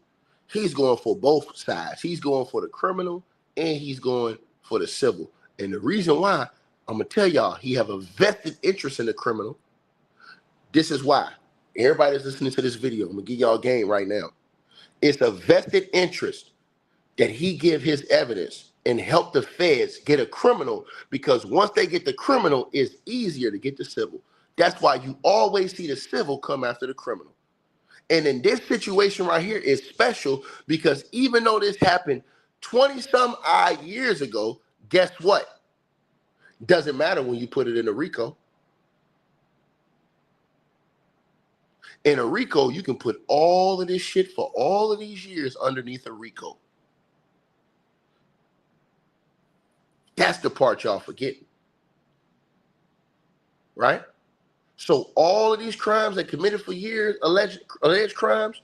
He's going for both sides. He's going for the criminal and he's going for the civil. And the reason why, I'm going to tell y'all, he have a vested interest in the criminal. This is why. Everybody that's listening to this video, I'm going to give y'all a game right now. It's a vested interest that he give his evidence and help the feds get a criminal, because once they get the criminal, it's easier to get the civil. That's why you always see the civil come after the criminal. And in this situation right here is special because even though this happened 20-some odd years ago, guess what? Doesn't matter when you put it in a RICO. In a RICO, you can put all of this shit for all of these years underneath a RICO. That's the part y'all forgetting. Right? So all of these crimes they committed for years, alleged crimes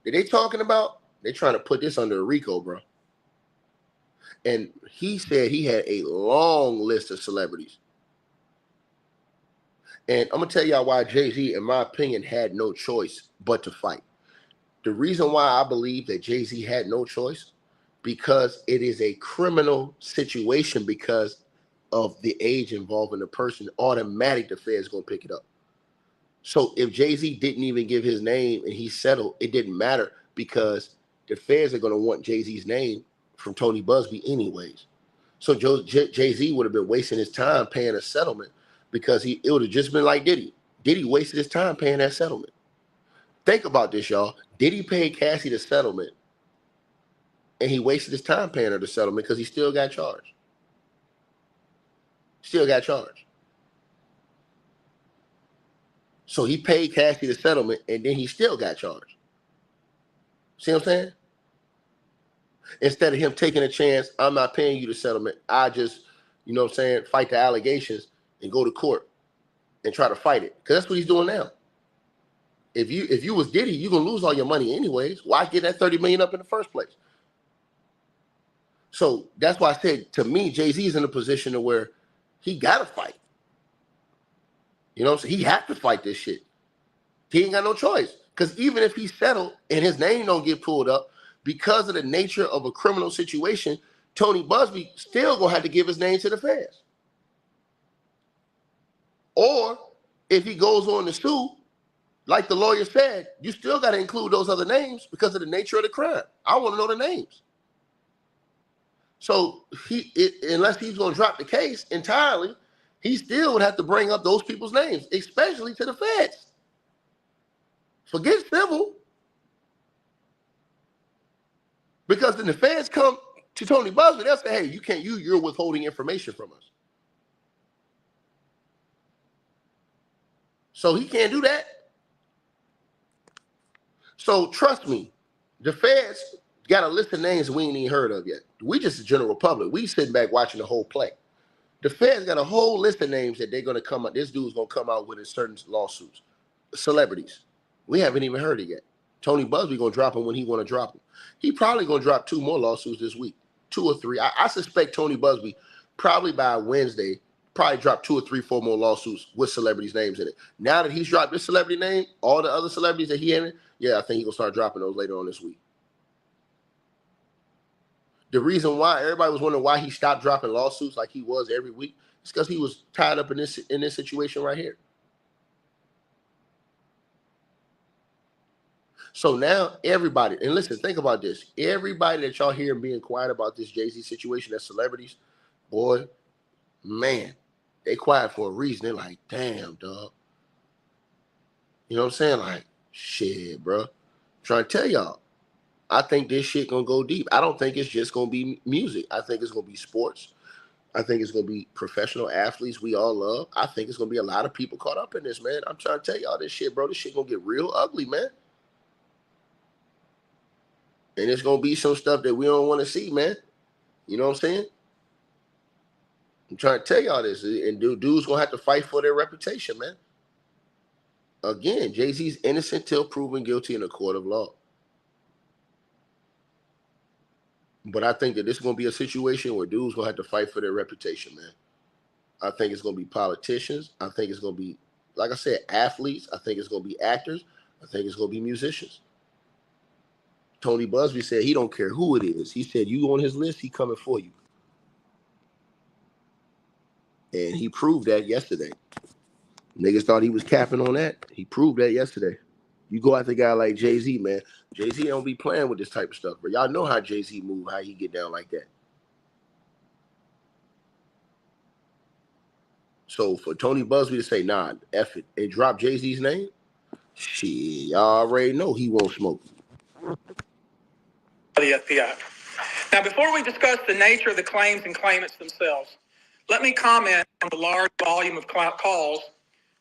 that they talking about, they trying to put this under a RICO, bro. And he said he had a long list of celebrities. And I'm going to tell y'all why Jay-Z, in my opinion, had no choice but to fight. The reason why I believe that Jay-Z had no choice, because it is a criminal situation because of the age involving the person. Automatic, the Fed's going to pick it up. So if Jay-Z didn't even give his name and he settled, it didn't matter because the feds are going to want Jay-Z's name from Tony Busby anyways. So Jay-Z would have been wasting his time paying a settlement because it would have just been like Diddy. Diddy wasted his time paying that settlement. Think about this, y'all. Diddy paid Cassie the settlement, and he wasted his time paying her the settlement because he still got charged. Still got charged. So he paid Cassie the settlement, and then he still got charged. See what I'm saying? Instead of him taking a chance, I'm not paying you the settlement. I just, you know what I'm saying, fight the allegations and go to court and try to fight it. Because that's what he's doing now. If you was Diddy, you're going to lose all your money anyways. Why get that $30 million up in the first place? So that's why I said, to me, Jay-Z's in a position to where he got to fight. You know what I'm saying? He has to fight this shit. He ain't got no choice. Because even if he settled and his name don't get pulled up, because of the nature of a criminal situation, Tony Busby still going to have to give his name to the feds. Or if he goes on to sue, like the lawyer said, you still got to include those other names because of the nature of the crime. I want to know the names. So unless he's going to drop the case entirely, he still would have to bring up those people's names, especially to the feds. Forget civil. Because then the feds come to Tony Busby, they'll say, hey, you're withholding information from us. So he can't do that. So trust me, the feds got a list of names we ain't even heard of yet. We just the general public. We sitting back watching the whole play. The feds got a whole list of names that they're going to come out. This dude's going to come out with in certain lawsuits. Celebrities. We haven't even heard it yet. Tony Busby going to drop him when he want to drop him. He probably going to drop 2 more lawsuits this week. 2 or 3. I suspect Tony Busby probably by Wednesday probably drop 2 or 3, 4 more lawsuits with celebrities' names in it. Now that he's dropped this celebrity name, all the other celebrities that he had, yeah, I think he's going to start dropping those later on this week. The reason why everybody was wondering why he stopped dropping lawsuits like he was every week is because he was tied up in this situation right here. So now everybody, and listen, think about this. Everybody that y'all hear being quiet about this Jay-Z situation as celebrities, boy, man, they quiet for a reason. They're like, damn, dog. You know what I'm saying? Like, shit, bro. I'm trying to tell y'all. I think this shit gonna go deep. I don't think it's just gonna be music. I think it's gonna be sports. I think it's gonna be professional athletes we all love. I think it's gonna be a lot of people caught up in this, man. I'm trying to tell y'all this shit, bro. This shit gonna get real ugly, man. And it's gonna be some stuff that we don't want to see, man. You know what I'm saying? I'm trying to tell y'all this, and dudes gonna have to fight for their reputation, man. Again, Jay-Z's innocent till proven guilty in a court of law. But I think that this is going to be a situation where dudes going to have to fight for their reputation, man. I think it's going to be politicians. I think it's going to be, like I said, athletes. I think it's going to be actors. I think it's going to be musicians. Tony Busby said he don't care who it is. He said, you on his list, he coming for you. And he proved that yesterday. Niggas thought he was capping on that. He proved that yesterday. You go after a guy like Jay-Z, man. Jay-Z don't be playing with this type of stuff, but y'all know how Jay-Z move, how he get down like that. So for Tony Busby to say, nah, F it, and drop Jay-Z's name, shit, y'all already know he won't smoke. The FBI. Now, before we discuss the nature of the claims and claimants themselves, let me comment on the large volume of calls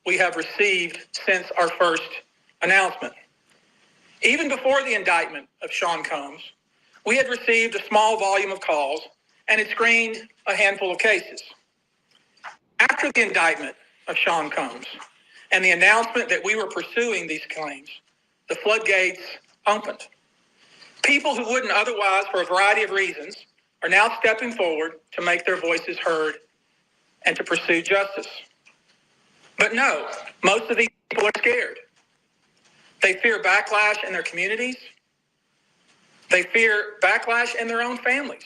we have received since our first announcement. Even before the indictment of Sean Combs, we had received a small volume of calls and had screened a handful of cases. After the indictment of Sean Combs and the announcement that we were pursuing these claims, the floodgates opened. People who wouldn't otherwise, for a variety of reasons, are now stepping forward to make their voices heard and to pursue justice. But no, most of these people are scared. They fear backlash in their communities. They fear backlash in their own families.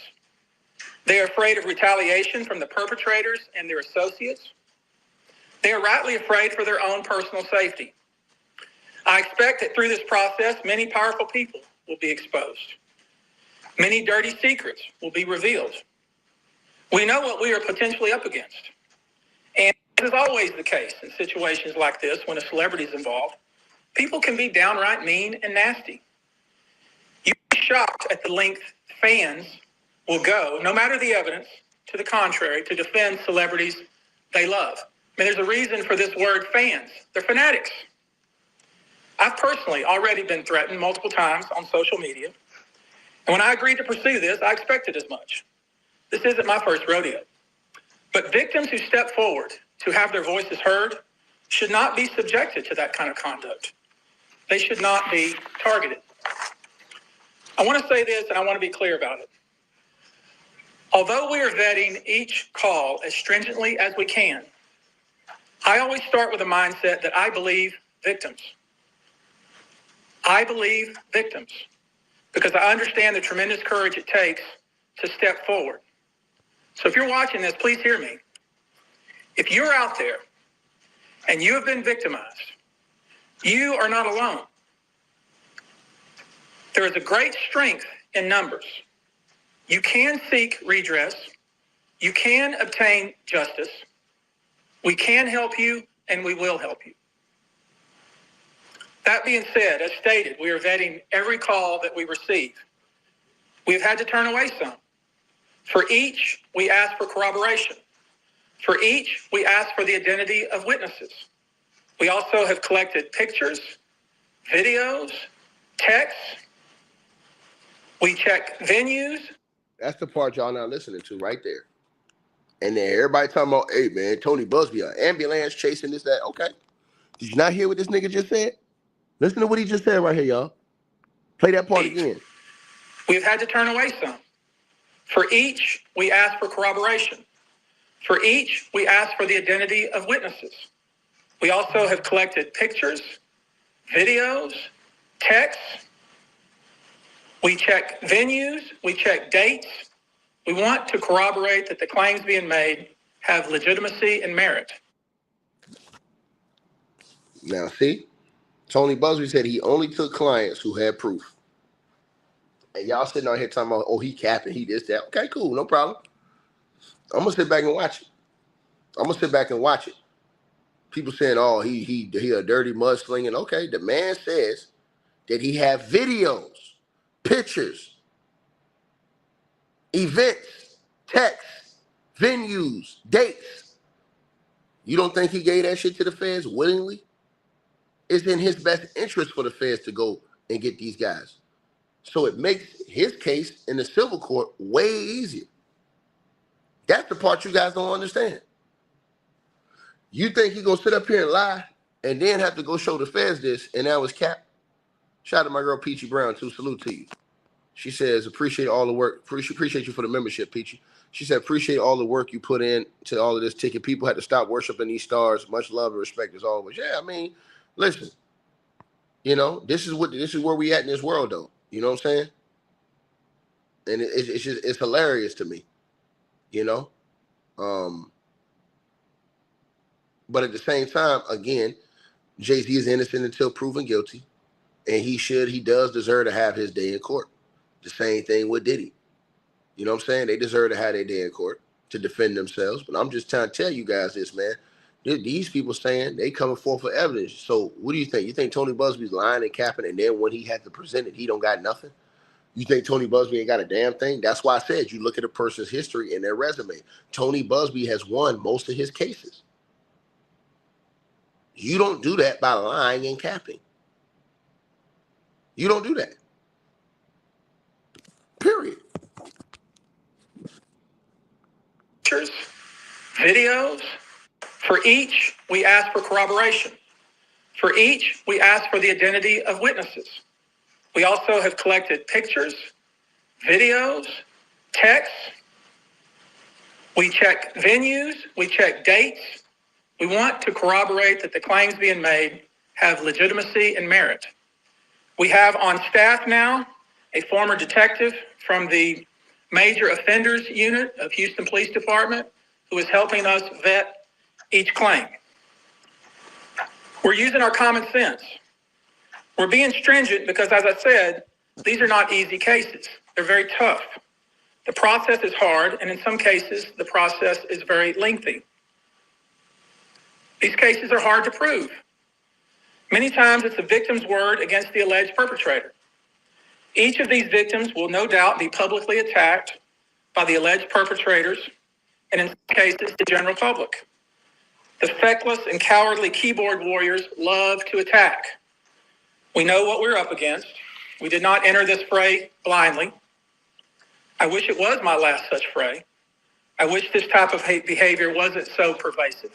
They are afraid of retaliation from the perpetrators and their associates. They are rightly afraid for their own personal safety. I expect that through this process, many powerful people will be exposed. Many dirty secrets will be revealed. We know what we are potentially up against. And as is always the case in situations like this, when a celebrity is involved, people can be downright mean and nasty. You'd be shocked at the length fans will go, no matter the evidence to the contrary, to defend celebrities they love. I mean, there's a reason for this word fans. They're fanatics. I've personally already been threatened multiple times on social media. And when I agreed to pursue this, I expected as much. This isn't my first rodeo. But victims who step forward to have their voices heard should not be subjected to that kind of conduct. They should not be targeted. I want to say this, and I want to be clear about it. Although we are vetting each call as stringently as we can, I always start with a mindset that I believe victims. I believe victims because I understand the tremendous courage it takes to step forward. So if you're watching this, please hear me. If you're out there and you have been victimized, you are not alone. There is a great strength in numbers. You can seek redress. You can obtain justice. We can help you, and we will help you. That being said, as stated, we are vetting every call that we receive. We've had to turn away some. For each, we ask for corroboration. For each, we ask for the identity of witnesses. We also have collected pictures, videos, texts. We check venues. That's the part y'all not listening to right there. And then everybody talking about, hey, man, Tony Busby, an ambulance chasing this, that. Okay. Did you not hear what this nigga just said? Listen to what he just said right here, y'all. Play that part again. We've had to turn away some. For each, we ask for corroboration. For each, we ask for the identity of witnesses. We also have collected pictures, videos, texts. We check venues. We check dates. We want to corroborate that the claims being made have legitimacy and merit. Now, see? Tony Busby said he only took clients who had proof. And y'all sitting out here talking about, oh, he capping, he this, that. Okay, cool, no problem. I'm going to sit back and watch it. People saying, oh, he a dirty mudslinging. Okay, the man says that he have videos, pictures, events, texts, venues, dates. You don't think he gave that shit to the feds willingly? It's in his best interest for the feds to go and get these guys. So it makes his case in the civil court way easier. That's the part you guys don't understand. You think he's going to sit up here and lie and then have to go show the feds this, and that was cap? Shout out to my girl Peachy Brown, too. Salute to you. She says, appreciate all the work. Appreciate you for the membership, Peachy. She said, appreciate all the work you put in to all of this ticket. People had to stop worshiping these stars. Much love and respect as always. Yeah, I mean, listen, you know, this is where we at in this world, though. You know what I'm saying? And it's hilarious to me, you know? But at the same time, again, Jay-Z is innocent until proven guilty. And he does deserve to have his day in court. The same thing with Diddy. You know what I'm saying? They deserve to have their day in court to defend themselves. But I'm just trying to tell you guys this, man. These people saying they coming forth for evidence. So what do you think? You think Tony Busby's lying and capping, and then when he had to present it, he don't got nothing? You think Tony Busby ain't got a damn thing? That's why I said you look at a person's history and their resume. Tony Busby has won most of his cases. You don't do that by lying and capping. You don't do that. Period. Pictures, videos. For each, we ask for corroboration. For each, we ask for the identity of witnesses. We also have collected pictures, videos, texts. We check venues. We check dates. We want to corroborate that the claims being made have legitimacy and merit. We have on staff now a former detective from the Major Offenders Unit of Houston Police Department who is helping us vet each claim. We're using our common sense. We're being stringent because, as I said, these are not easy cases. They're very tough. The process is hard, and in some cases, the process is very lengthy. These cases are hard to prove. Many times it's the victim's word against the alleged perpetrator. Each of these victims will no doubt be publicly attacked by the alleged perpetrators and in some cases the general public. The feckless and cowardly keyboard warriors love to attack. We know what we're up against. We did not enter this fray blindly. I wish it was my last such fray. I wish this type of hate behavior wasn't so pervasive.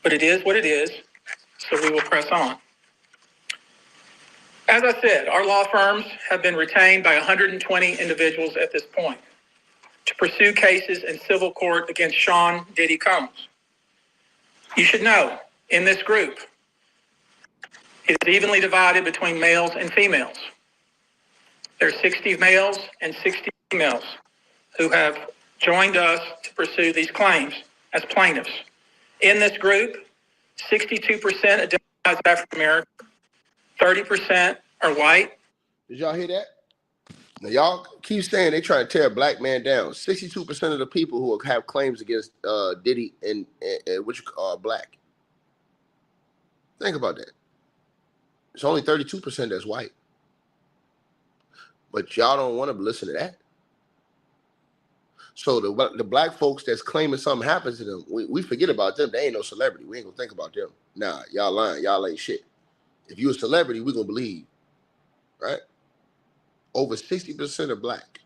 But it is what it is, so we will press on. As I said, our law firms have been retained by 120 individuals at this point to pursue cases in civil court against Sean Diddy Combs. You should know, in this group, it is evenly divided between males and females. There are 60 males and 60 females who have joined us to pursue these claims as plaintiffs. In this group, 62% identify as African American, 30% are white. Did y'all hear that? Now, y'all keep saying they try to tear a black man down. 62% of the people who have claims against Diddy and which are black. Think about that. It's only 32% that's white. But y'all don't want to listen to that. So the black folks that's claiming something happens to them, we forget about them. They ain't no celebrity. We ain't gonna think about them. Nah, y'all lying. Y'all ain't shit. If you a celebrity, we gonna believe, right? Over 60% are black.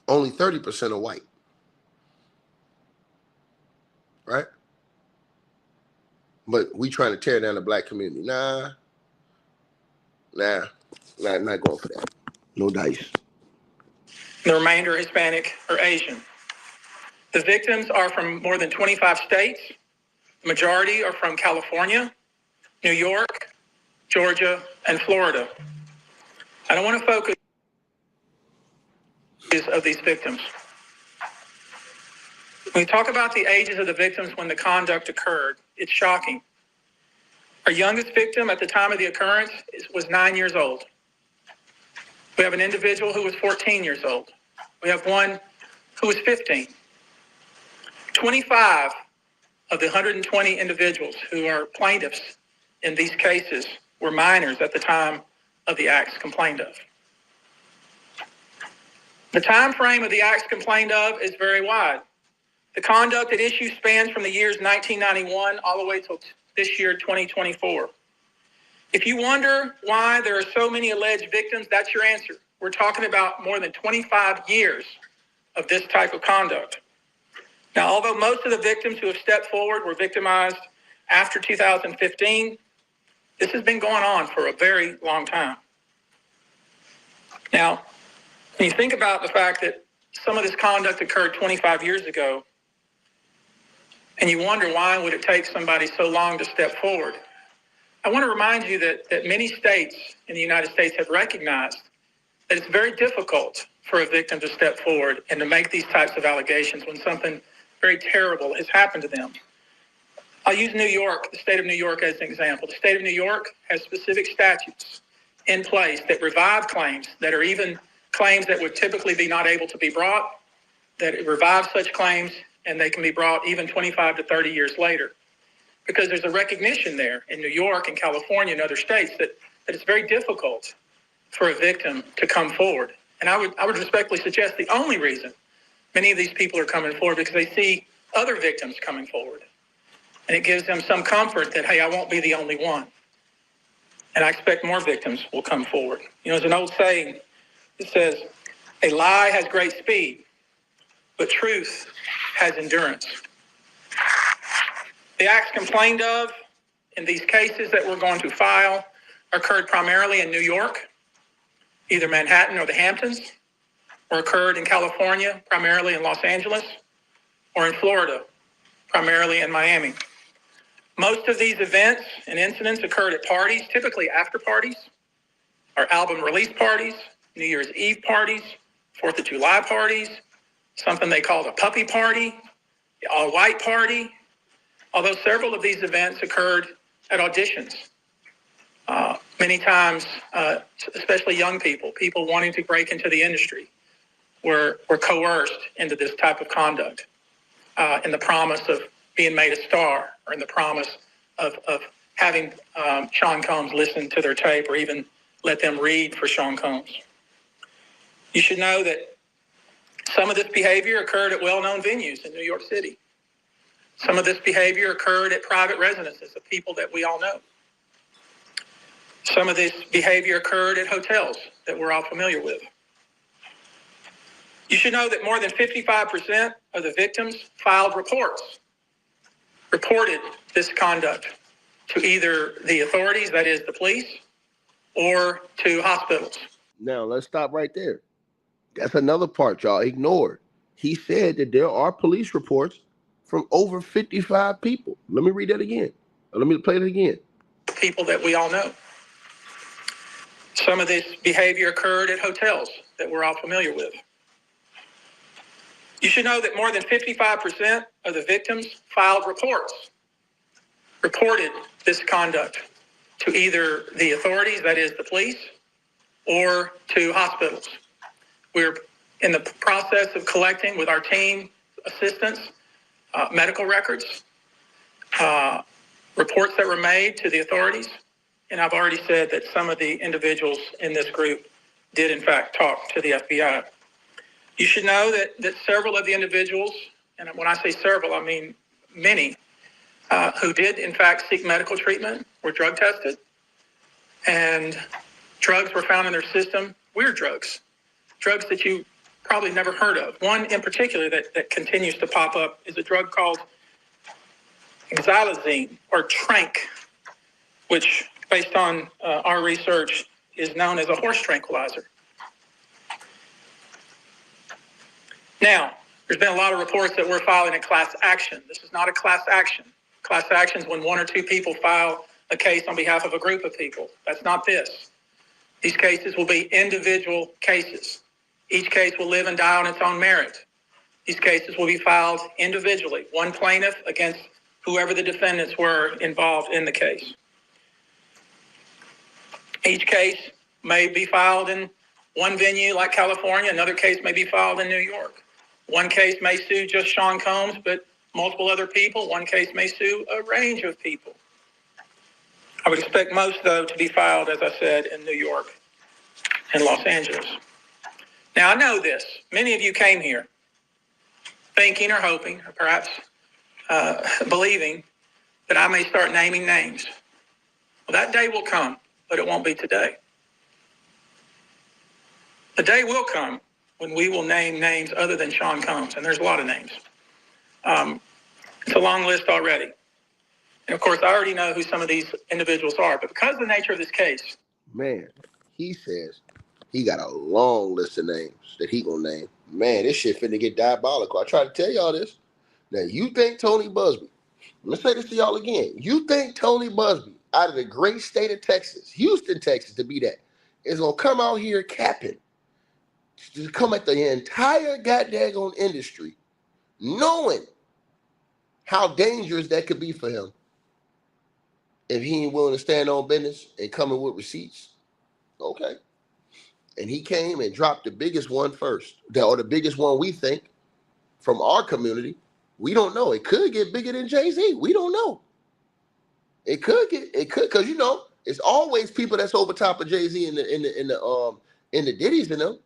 Only 30% are white. Right? But we trying to tear down the black community. Nah, not going for that. No dice. The remainder are Hispanic or Asian. The victims are from more than 25 states. The majority are from California, New York, Georgia, and Florida. I don't want to focus on these victims. When we talk about the ages of the victims when the conduct occurred, it's shocking. Our youngest victim at the time of the occurrence was 9 years old. We have an individual who was 14 years old. We have one who was 15. 25 of the 120 individuals who are plaintiffs in these cases were minors at the time of the acts complained of. The time frame of the acts complained of is very wide. The conduct at issue spans from the years 1991 all the way till this year, 2024. If you wonder why there are so many alleged victims, that's your answer. We're talking about more than 25 years of this type of conduct. Now, although most of the victims who have stepped forward were victimized after 2015, this has been going on for a very long time. Now, when you think about the fact that some of this conduct occurred 25 years ago, and you wonder why would it take somebody so long to step forward, I want to remind you that many states in the United States have recognized that it's very difficult for a victim to step forward and to make these types of allegations when something very terrible has happened to them. I'll use New York, the state of New York, as an example. The state of New York has specific statutes in place that revive claims that are even claims that would typically be not able to be brought, that it revives such claims and they can be brought even 25 to 30 years later. Because there's a recognition there in New York and California and other states that it's very difficult for a victim to come forward. And I would respectfully suggest the only reason many of these people are coming forward because they see other victims coming forward. And it gives them some comfort that, hey, I won't be the only one. And I expect more victims will come forward. You know, there's an old saying that says, a lie has great speed, but truth has endurance. The acts complained of in these cases that we're going to file occurred primarily in New York, either Manhattan or the Hamptons, or occurred in California, primarily in Los Angeles, or in Florida, primarily in Miami. Most of these events and incidents occurred at parties, typically after parties, or album release parties, New Year's Eve parties, 4th of July parties, something they called a puppy party, the all-white party, although several of these events occurred at auditions. Many times, especially young people wanting to break into the industry, were coerced into this type of conduct in the promise of being made a star or in the promise of having Sean Combs listen to their tape or even let them read for Sean Combs. You should know that some of this behavior occurred at well-known venues in New York City. Some of this behavior occurred at private residences of people that we all know. Some of this behavior occurred at hotels that we're all familiar with. You should know that more than 55% of the victims filed reported this conduct to either the authorities, that is the police, or to hospitals. Now, let's stop right there. That's another part y'all ignored. He said that there are police reports from over 55 people. Let me read that again. Let me play it again. People that we all know. Some of this behavior occurred at hotels that we're all familiar with. You should know that more than 55% of the victims filed reported this conduct to either the authorities, that is the police, or to hospitals. We're in the process of collecting with our team assistants, medical records, reports that were made to the authorities. And I've already said that some of the individuals in this group did in fact talk to the FBI. You should know that several of the individuals, and when I say several, I mean many, who did in fact seek medical treatment were drug tested, and drugs were found in their system, weird drugs that you probably never heard of. One in particular that continues to pop up is a drug called xylazine, or trank, which based on our research is known as a horse tranquilizer. Now, there's been a lot of reports that we're filing a class action. This is not a class action. Class action is when one or two people file a case on behalf of a group of people. That's not this. These cases will be individual cases. Each case will live and die on its own merit. These cases will be filed individually, one plaintiff against whoever the defendants were involved in the case. Each case may be filed in one venue like California. Another case may be filed in New York. One case may sue just Sean Combs, but multiple other people. One case may sue a range of people. I would expect most, though, to be filed, as I said, in New York and Los Angeles. Now, I know this. Many of you came here thinking or hoping, or perhaps believing that I may start naming names. Well, that day will come, but it won't be today. The day will come when we will name names other than Sean Combs, and there's a lot of names. It's a long list already. And of course, I already know who some of these individuals are, but because of the nature of this case. Man, he says he got a long list of names that he gonna name. Man, this shit finna get diabolical. I try to tell y'all this. Now, you think Tony Busby, let's say this to y'all again. You think Tony Busby, out of the great state of Texas, Houston, Texas to be that, is gonna come out here capping, to come at the entire goddamn industry, knowing how dangerous that could be for him if he ain't willing to stand on business and coming with receipts? Okay. And he came and dropped the biggest one first, or the biggest one we think from our community. We don't know. It could get bigger than Jay-Z. We don't know. It could, because it's always people that's over top of Jay-Z in the Diddy's in them.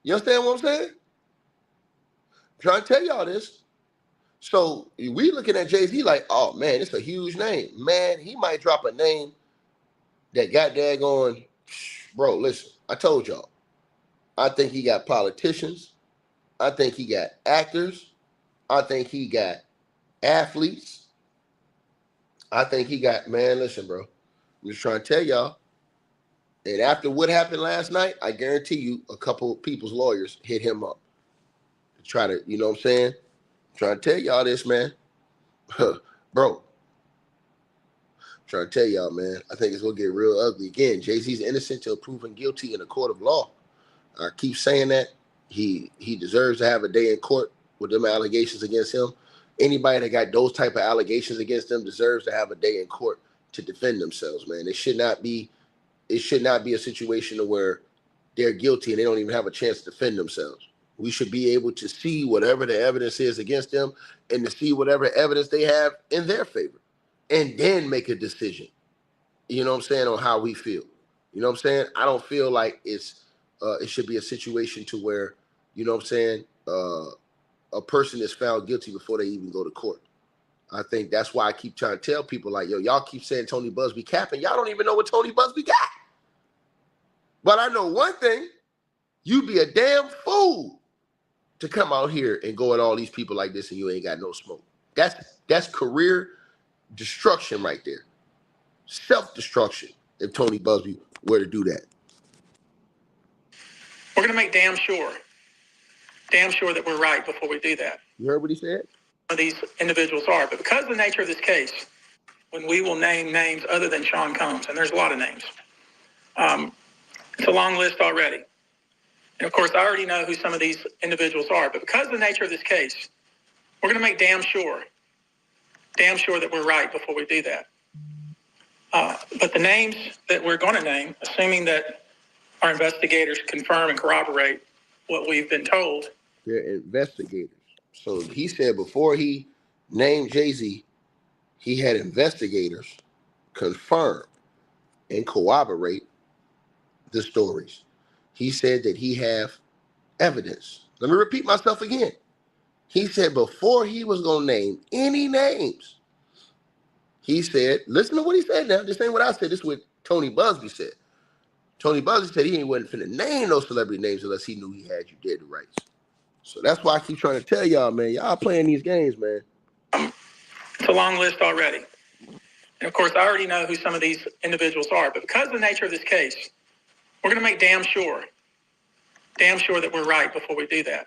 You understand what I'm saying? I'm trying to tell y'all this. So we looking at Jay-Z like, oh man, it's a huge name. Man, he might drop a name that got daggone. Bro, listen, I told y'all. I think he got politicians. I think he got actors. I think he got athletes. I think he got, man, listen, bro. I'm just trying to tell y'all. And after what happened last night, I guarantee you a couple of people's lawyers hit him up to try to, you know what I'm saying? I'm trying to tell y'all this, man. Bro. I'm trying to tell y'all, man. I think it's going to get real ugly. Again, Jay-Z's innocent till proven guilty in a court of law. I keep saying that. He deserves to have a day in court with them allegations against him. Anybody that got those type of allegations against them deserves to have a day in court to defend themselves, man. It should not be a situation where they're guilty and they don't even have a chance to defend themselves. We should be able to see whatever the evidence is against them and to see whatever evidence they have in their favor and then make a decision, you know what I'm saying, on how we feel. You know what I'm saying? I don't feel like it should be a situation to where, you know what I'm saying, a person is found guilty before they even go to court. I think that's why I keep trying to tell people, like, yo, y'all keep saying Tony Busby capping. Y'all don't even know what Tony Busby got. But I know one thing. You'd be a damn fool to come out here and go at all these people like this and you ain't got no smoke. That's career destruction right there. Self-destruction if Tony Busby were to do that. We're going to make damn sure that we're right before we do that. You heard what he said? These individuals are, but because of the nature of this case, when we will name names other than Sean Combs, and there's a lot of names, it's a long list already. And of course, I already know who some of these individuals are, but because of the nature of this case, we're going to make damn sure that we're right before we do that. But the names that we're going to name, assuming that our investigators confirm and corroborate what we've been told. They're investigators. So he said before he named Jay-Z, he had investigators confirm and corroborate the stories. He said that he have evidence. Let me repeat myself again. He said before he was going to name any names, he said, listen to what he said now. This ain't what I said. This is what Tony Busby said. Tony Busby said he wasn't finna name no celebrity names unless he knew he had you dead to rights. So that's why I keep trying to tell y'all, man, y'all playing these games, man. It's a long list already. And of course, I already know who some of these individuals are, but because of the nature of this case, we're going to make damn sure that we're right before we do that.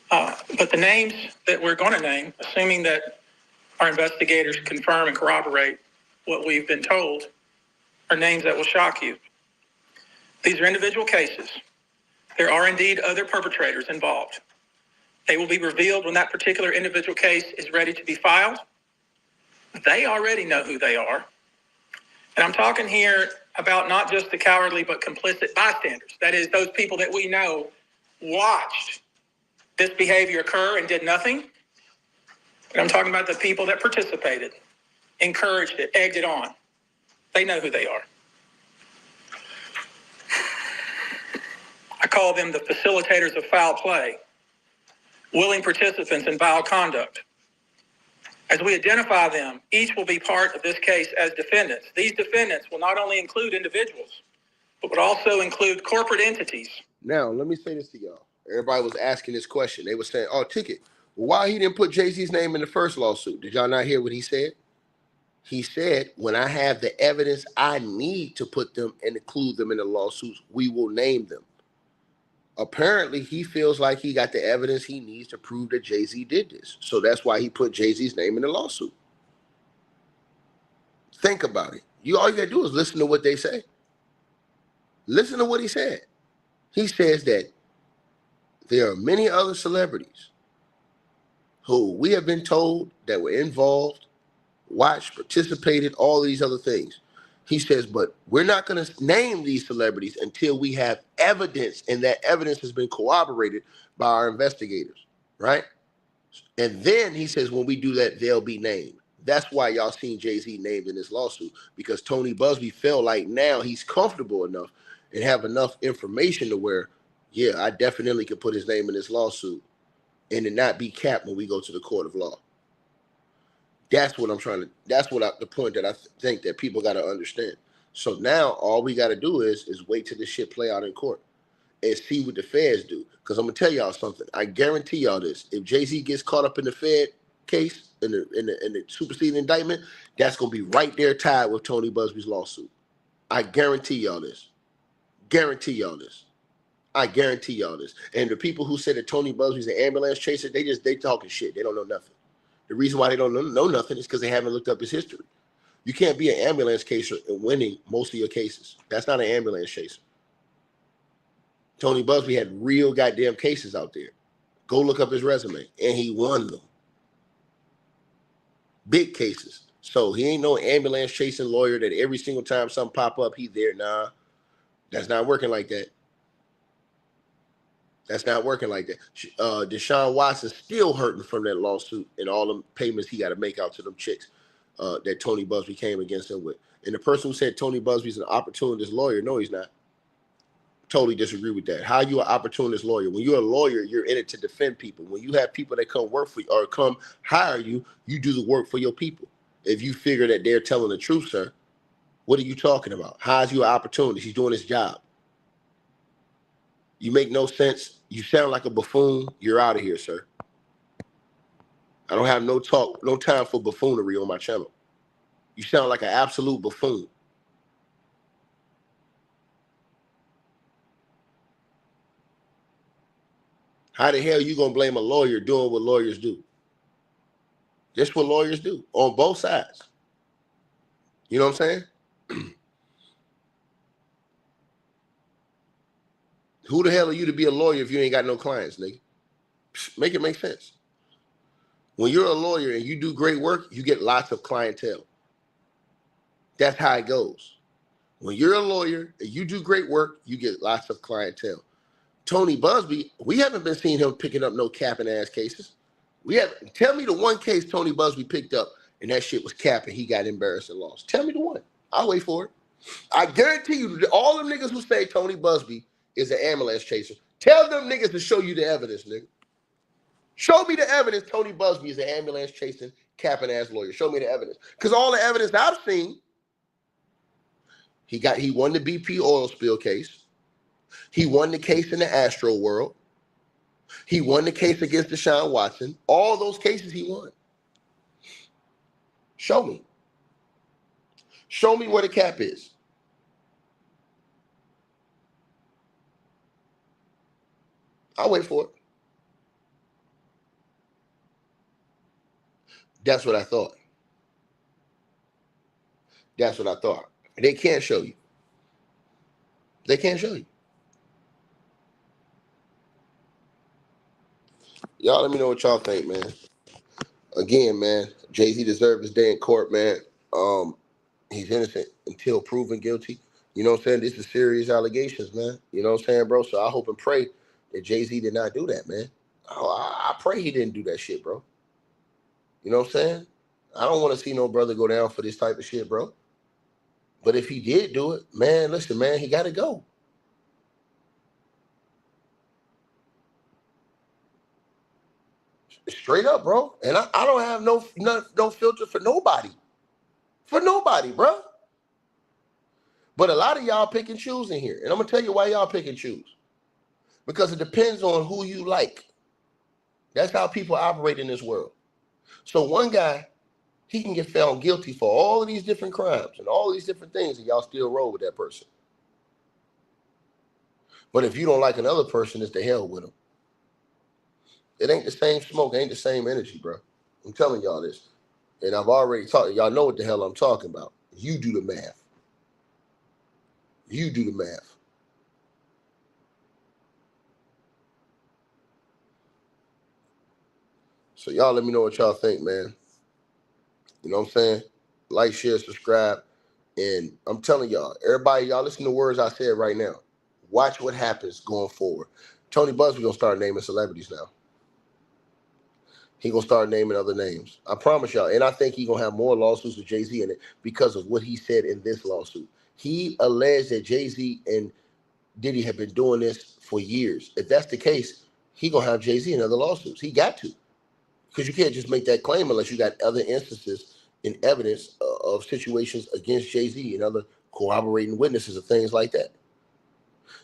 But the names that we're going to name, assuming that our investigators confirm and corroborate what we've been told, are names that will shock you. These are individual cases. There are indeed other perpetrators involved. They will be revealed when that particular individual case is ready to be filed. They already know who they are. And I'm talking here about not just the cowardly but complicit bystanders. That is, those people that we know watched this behavior occur and did nothing. And I'm talking about the people that participated, encouraged it, egged it on. They know who they are. I call them the facilitators of foul play, willing participants in vile conduct. As we identify them, each will be part of this case as defendants. These defendants will not only include individuals, but would also include corporate entities. Now, let me say this to y'all. Everybody was asking this question. They were saying, oh, Ticket, why he didn't put Jay-Z's name in the first lawsuit? Did y'all not hear what he said? He said, when I have the evidence I need to put them and include them in the lawsuits, we will name them. Apparently, he feels like he got the evidence he needs to prove that Jay-Z did this. So that's why he put Jay-Z's name in the lawsuit. Think about it. All you got to do is listen to what they say. Listen to what he said. He says that there are many other celebrities who we have been told that were involved, watched, participated, all of these other things. He says, but we're not going to name these celebrities until we have evidence, and that evidence has been corroborated by our investigators, right? And then he says, when we do that, they'll be named. That's why y'all seen Jay-Z named in this lawsuit, because Tony Busby felt like now he's comfortable enough and have enough information to where, yeah, I definitely could put his name in this lawsuit and it not be capped when we go to the court of law. That's what I'm trying to, the point that I think that people got to understand. So now all we got to do is wait till this shit play out in court and see what the feds do. Because I'm going to tell y'all something. I guarantee y'all this. If Jay-Z gets caught up in the Fed case, in the superseding indictment, that's going to be right there tied with Tony Busby's lawsuit. I guarantee y'all this. Guarantee y'all this. I guarantee y'all this. And the people who said that Tony Busby's an ambulance chaser, they talking shit. They don't know nothing. The reason why they don't know nothing is because they haven't looked up his history. You can't be an ambulance chaser and winning most of your cases. That's not an ambulance chaser. Tony Busby had real goddamn cases out there. Go look up his resume. And he won them. Big cases. So he ain't no ambulance chasing lawyer that every single time something pop up, he there. Nah, that's not working like that. That's not working like that. Deshaun Watson's still hurting from that lawsuit and all them payments he got to make out to them chicks. that Tony Busby came against him with. And the person who said Tony Busby's an opportunist lawyer, no, he's not. Totally disagree with that. How you an opportunist lawyer? When you're a lawyer, you're in it to defend people. When you have people that come work for you or come hire you, you do the work for your people. If you figure that they're telling the truth, sir, what are you talking about? How's you an opportunist? He's doing his job. You make no sense. You sound like a buffoon. You're out of here, sir. I don't have no time for buffoonery on my channel. You sound like an absolute buffoon. How the hell are you going to blame a lawyer doing what lawyers do? That's what lawyers do on both sides. You know what I'm saying? Who the hell are you to be a lawyer if you ain't got no clients, nigga? Make it make sense. When you're a lawyer and you do great work, you get lots of clientele. That's how it goes. When you're a lawyer and you do great work, you get lots of clientele. Tony Busby, we haven't been seeing him picking up no capping ass cases. Tell me the one case Tony Busby picked up and that shit was capping. He got embarrassed and lost. Tell me the one. I'll wait for it. I guarantee you, all them niggas who say Tony Busby is an ambulance chaser, tell them niggas to show you the evidence, nigga. Show me the evidence Tony Busby is an ambulance chasing, capping ass lawyer. Show me the evidence. Because all the evidence I've seen, he won the BP oil spill case. He won the case in the Astro world. He won the case against Deshaun Watson. All those cases he won. Show me. Show me where the cap is. I'll wait for it. That's what I thought. That's what I thought. They can't show you. They can't show you. Y'all let me know what y'all think, man. Again, man, Jay-Z deserved his day in court, man. He's innocent until proven guilty. You know what I'm saying? This is serious allegations, man. You know what I'm saying, bro? So I hope and pray that Jay-Z did not do that, man. I pray he didn't do that shit, bro. You know what I'm saying? I don't want to see no brother go down for this type of shit, bro. But if he did do it, man, listen, man, he got to go. Straight up, bro. And I don't have no filter for nobody. For nobody, bro. But a lot of y'all pick and choose in here. And I'm going to tell you why y'all pick and choose. Because it depends on who you like. That's how people operate in this world. So one guy, he can get found guilty for all of these different crimes and all these different things, and y'all still roll with that person. But if you don't like another person, it's the hell with them. It ain't the same smoke, ain't the same energy, bro. I'm telling y'all this. And I've already talked. Y'all know what the hell I'm talking about. You do the math. You do the math. So y'all let me know what y'all think, man. You know what I'm saying? Like, share, subscribe. And I'm telling y'all, everybody, y'all listen to the words I said right now. Watch what happens going forward. Tony Busby gonna start naming celebrities now. He gonna start naming other names. I promise y'all. And I think he gonna have more lawsuits with Jay-Z in it because of what he said in this lawsuit. He alleged that Jay-Z and Diddy have been doing this for years. If that's the case, he gonna have Jay-Z in other lawsuits. He got to. Because you can't just make that claim unless you got other instances and evidence of situations against Jay-Z and other corroborating witnesses and things like that.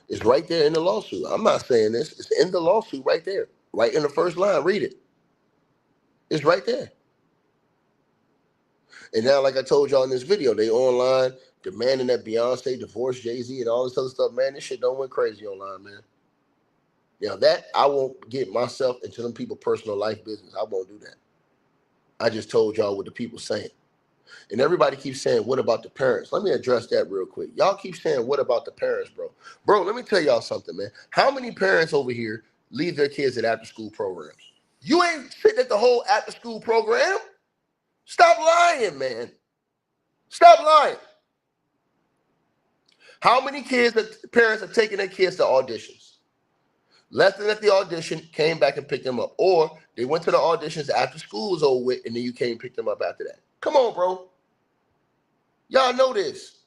It's right there in the lawsuit. I'm not saying this. It's in the lawsuit right there. Right in the first line. Read it. It's right there. And now, like I told y'all in this video, they online demanding that Beyonce divorce Jay-Z and all this other stuff. Man, this shit don't went crazy online, man. Now that, I won't get myself into them people's personal life business. I won't do that. I just told y'all what the people saying. And everybody keeps saying, what about the parents? Let me address that real quick. Y'all keep saying, what about the parents, bro? Bro, let me tell y'all something, man. How many parents over here leave their kids at after-school programs? You ain't sitting at the whole after-school program. Stop lying, man. Stop lying. How many parents are taking their kids to auditions? left them at the audition, came back and picked them up. Or they went to the auditions after school was over with, and then you came and picked them up after that. Come on, bro. Y'all know this.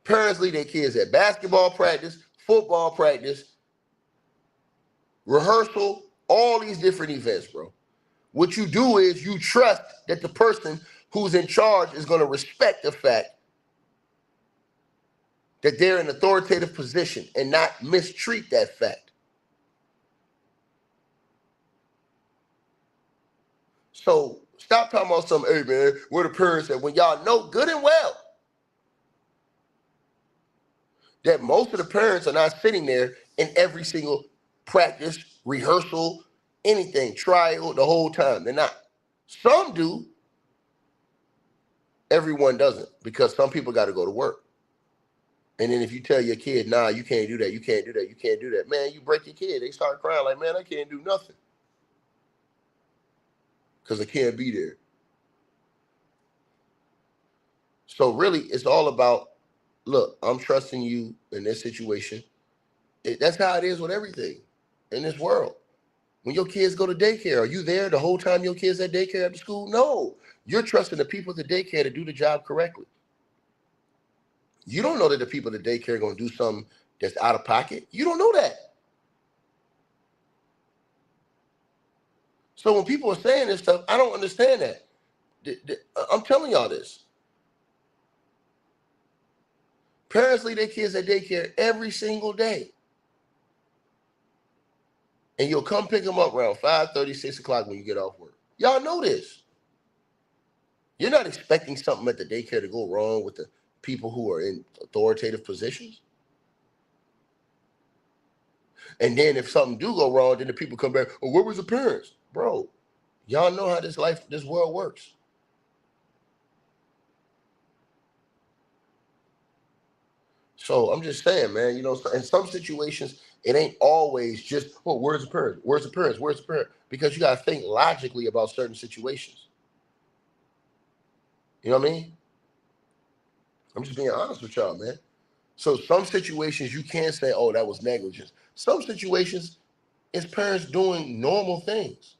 Parents leave their kids at basketball practice, football practice, rehearsal, all these different events, bro. What you do is you trust that the person who's in charge is going to respect the fact that they're in an authoritative position and not mistreat that fact. So stop talking about some, hey man, where the parents at, when y'all know good and well that most of the parents are not sitting there in every single practice, rehearsal, anything, trial, the whole time. They're not. Some do. Everyone doesn't, because some people got to go to work. And then if you tell your kid, nah, you can't do that, you can't do that, you can't do that, man, you break your kid. They start crying like, man, I can't do nothing because I can't be there. So really, it's all about, look, I'm trusting you in this situation. That's how it is with everything in this world. When your kids go to daycare, are you there the whole time your kids at daycare after school? No. You're trusting the people at the daycare to do the job correctly. You don't know that the people at the daycare are going to do something that's out of pocket. You don't know that. So when people are saying this stuff, I don't understand that. I'm telling y'all this. Parents leave their kids at daycare every single day. And you'll come pick them up around 5:30, 6 o'clock when you get off work. Y'all know this. You're not expecting something at the daycare to go wrong with the people who are in authoritative positions. And then if something do go wrong, then the people come back, oh, where was the parents? Bro, y'all know how this world works. So I'm just saying, man, you know, in some situations, it ain't always just, oh, where's the parent? Where's the parents? Where's the parent? Because you got to think logically about certain situations. You know what I mean? I'm just being honest with y'all, man. So some situations you can't say, oh, that was negligence. Some situations, it's parents doing normal things.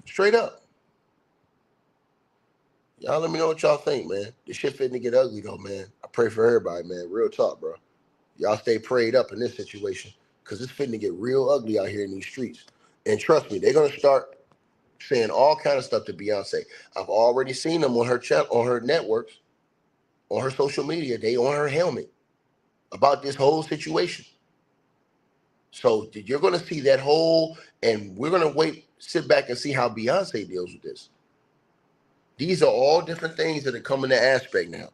Straight up. Y'all let me know what y'all think, man. This shit fitting to get ugly, though, man. I pray for everybody, man. Real talk, bro. Y'all stay prayed up in this situation, because it's fitting to get real ugly out here in these streets. And trust me, they're going to start saying all kind of stuff to Beyonce. I've already seen them on her on her networks, on her social media. They on her helmet about this whole situation. So you're going to see that whole, and we're going to sit back and see how Beyonce deals with this. These are all different things that are coming to aspect now.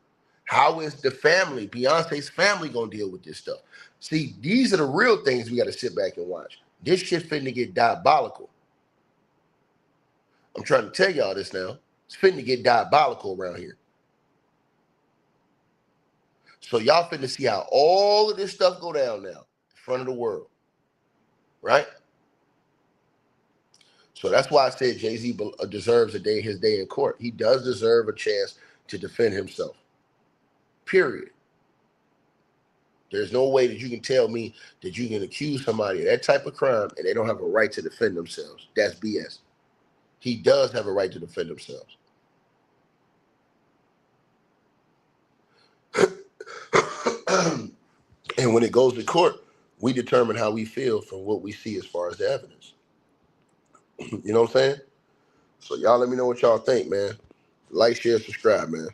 How is the family, Beyonce's family, going to deal with this stuff? See, these are the real things we got to sit back and watch. This shit finna get diabolical. I'm trying to tell y'all this now. It's finna get diabolical around here. So y'all finna see how all of this stuff go down now in front of the world. Right? So that's why I said Jay-Z deserves his day in court. He does deserve a chance to defend himself. Period. There's no way that you can tell me that you can accuse somebody of that type of crime and they don't have a right to defend themselves. That's BS. He does have a right to defend themselves. And when it goes to court, we determine how we feel from what we see as far as the evidence. You know what I'm saying? So y'all let me know what y'all think, man. Like, share, subscribe, man.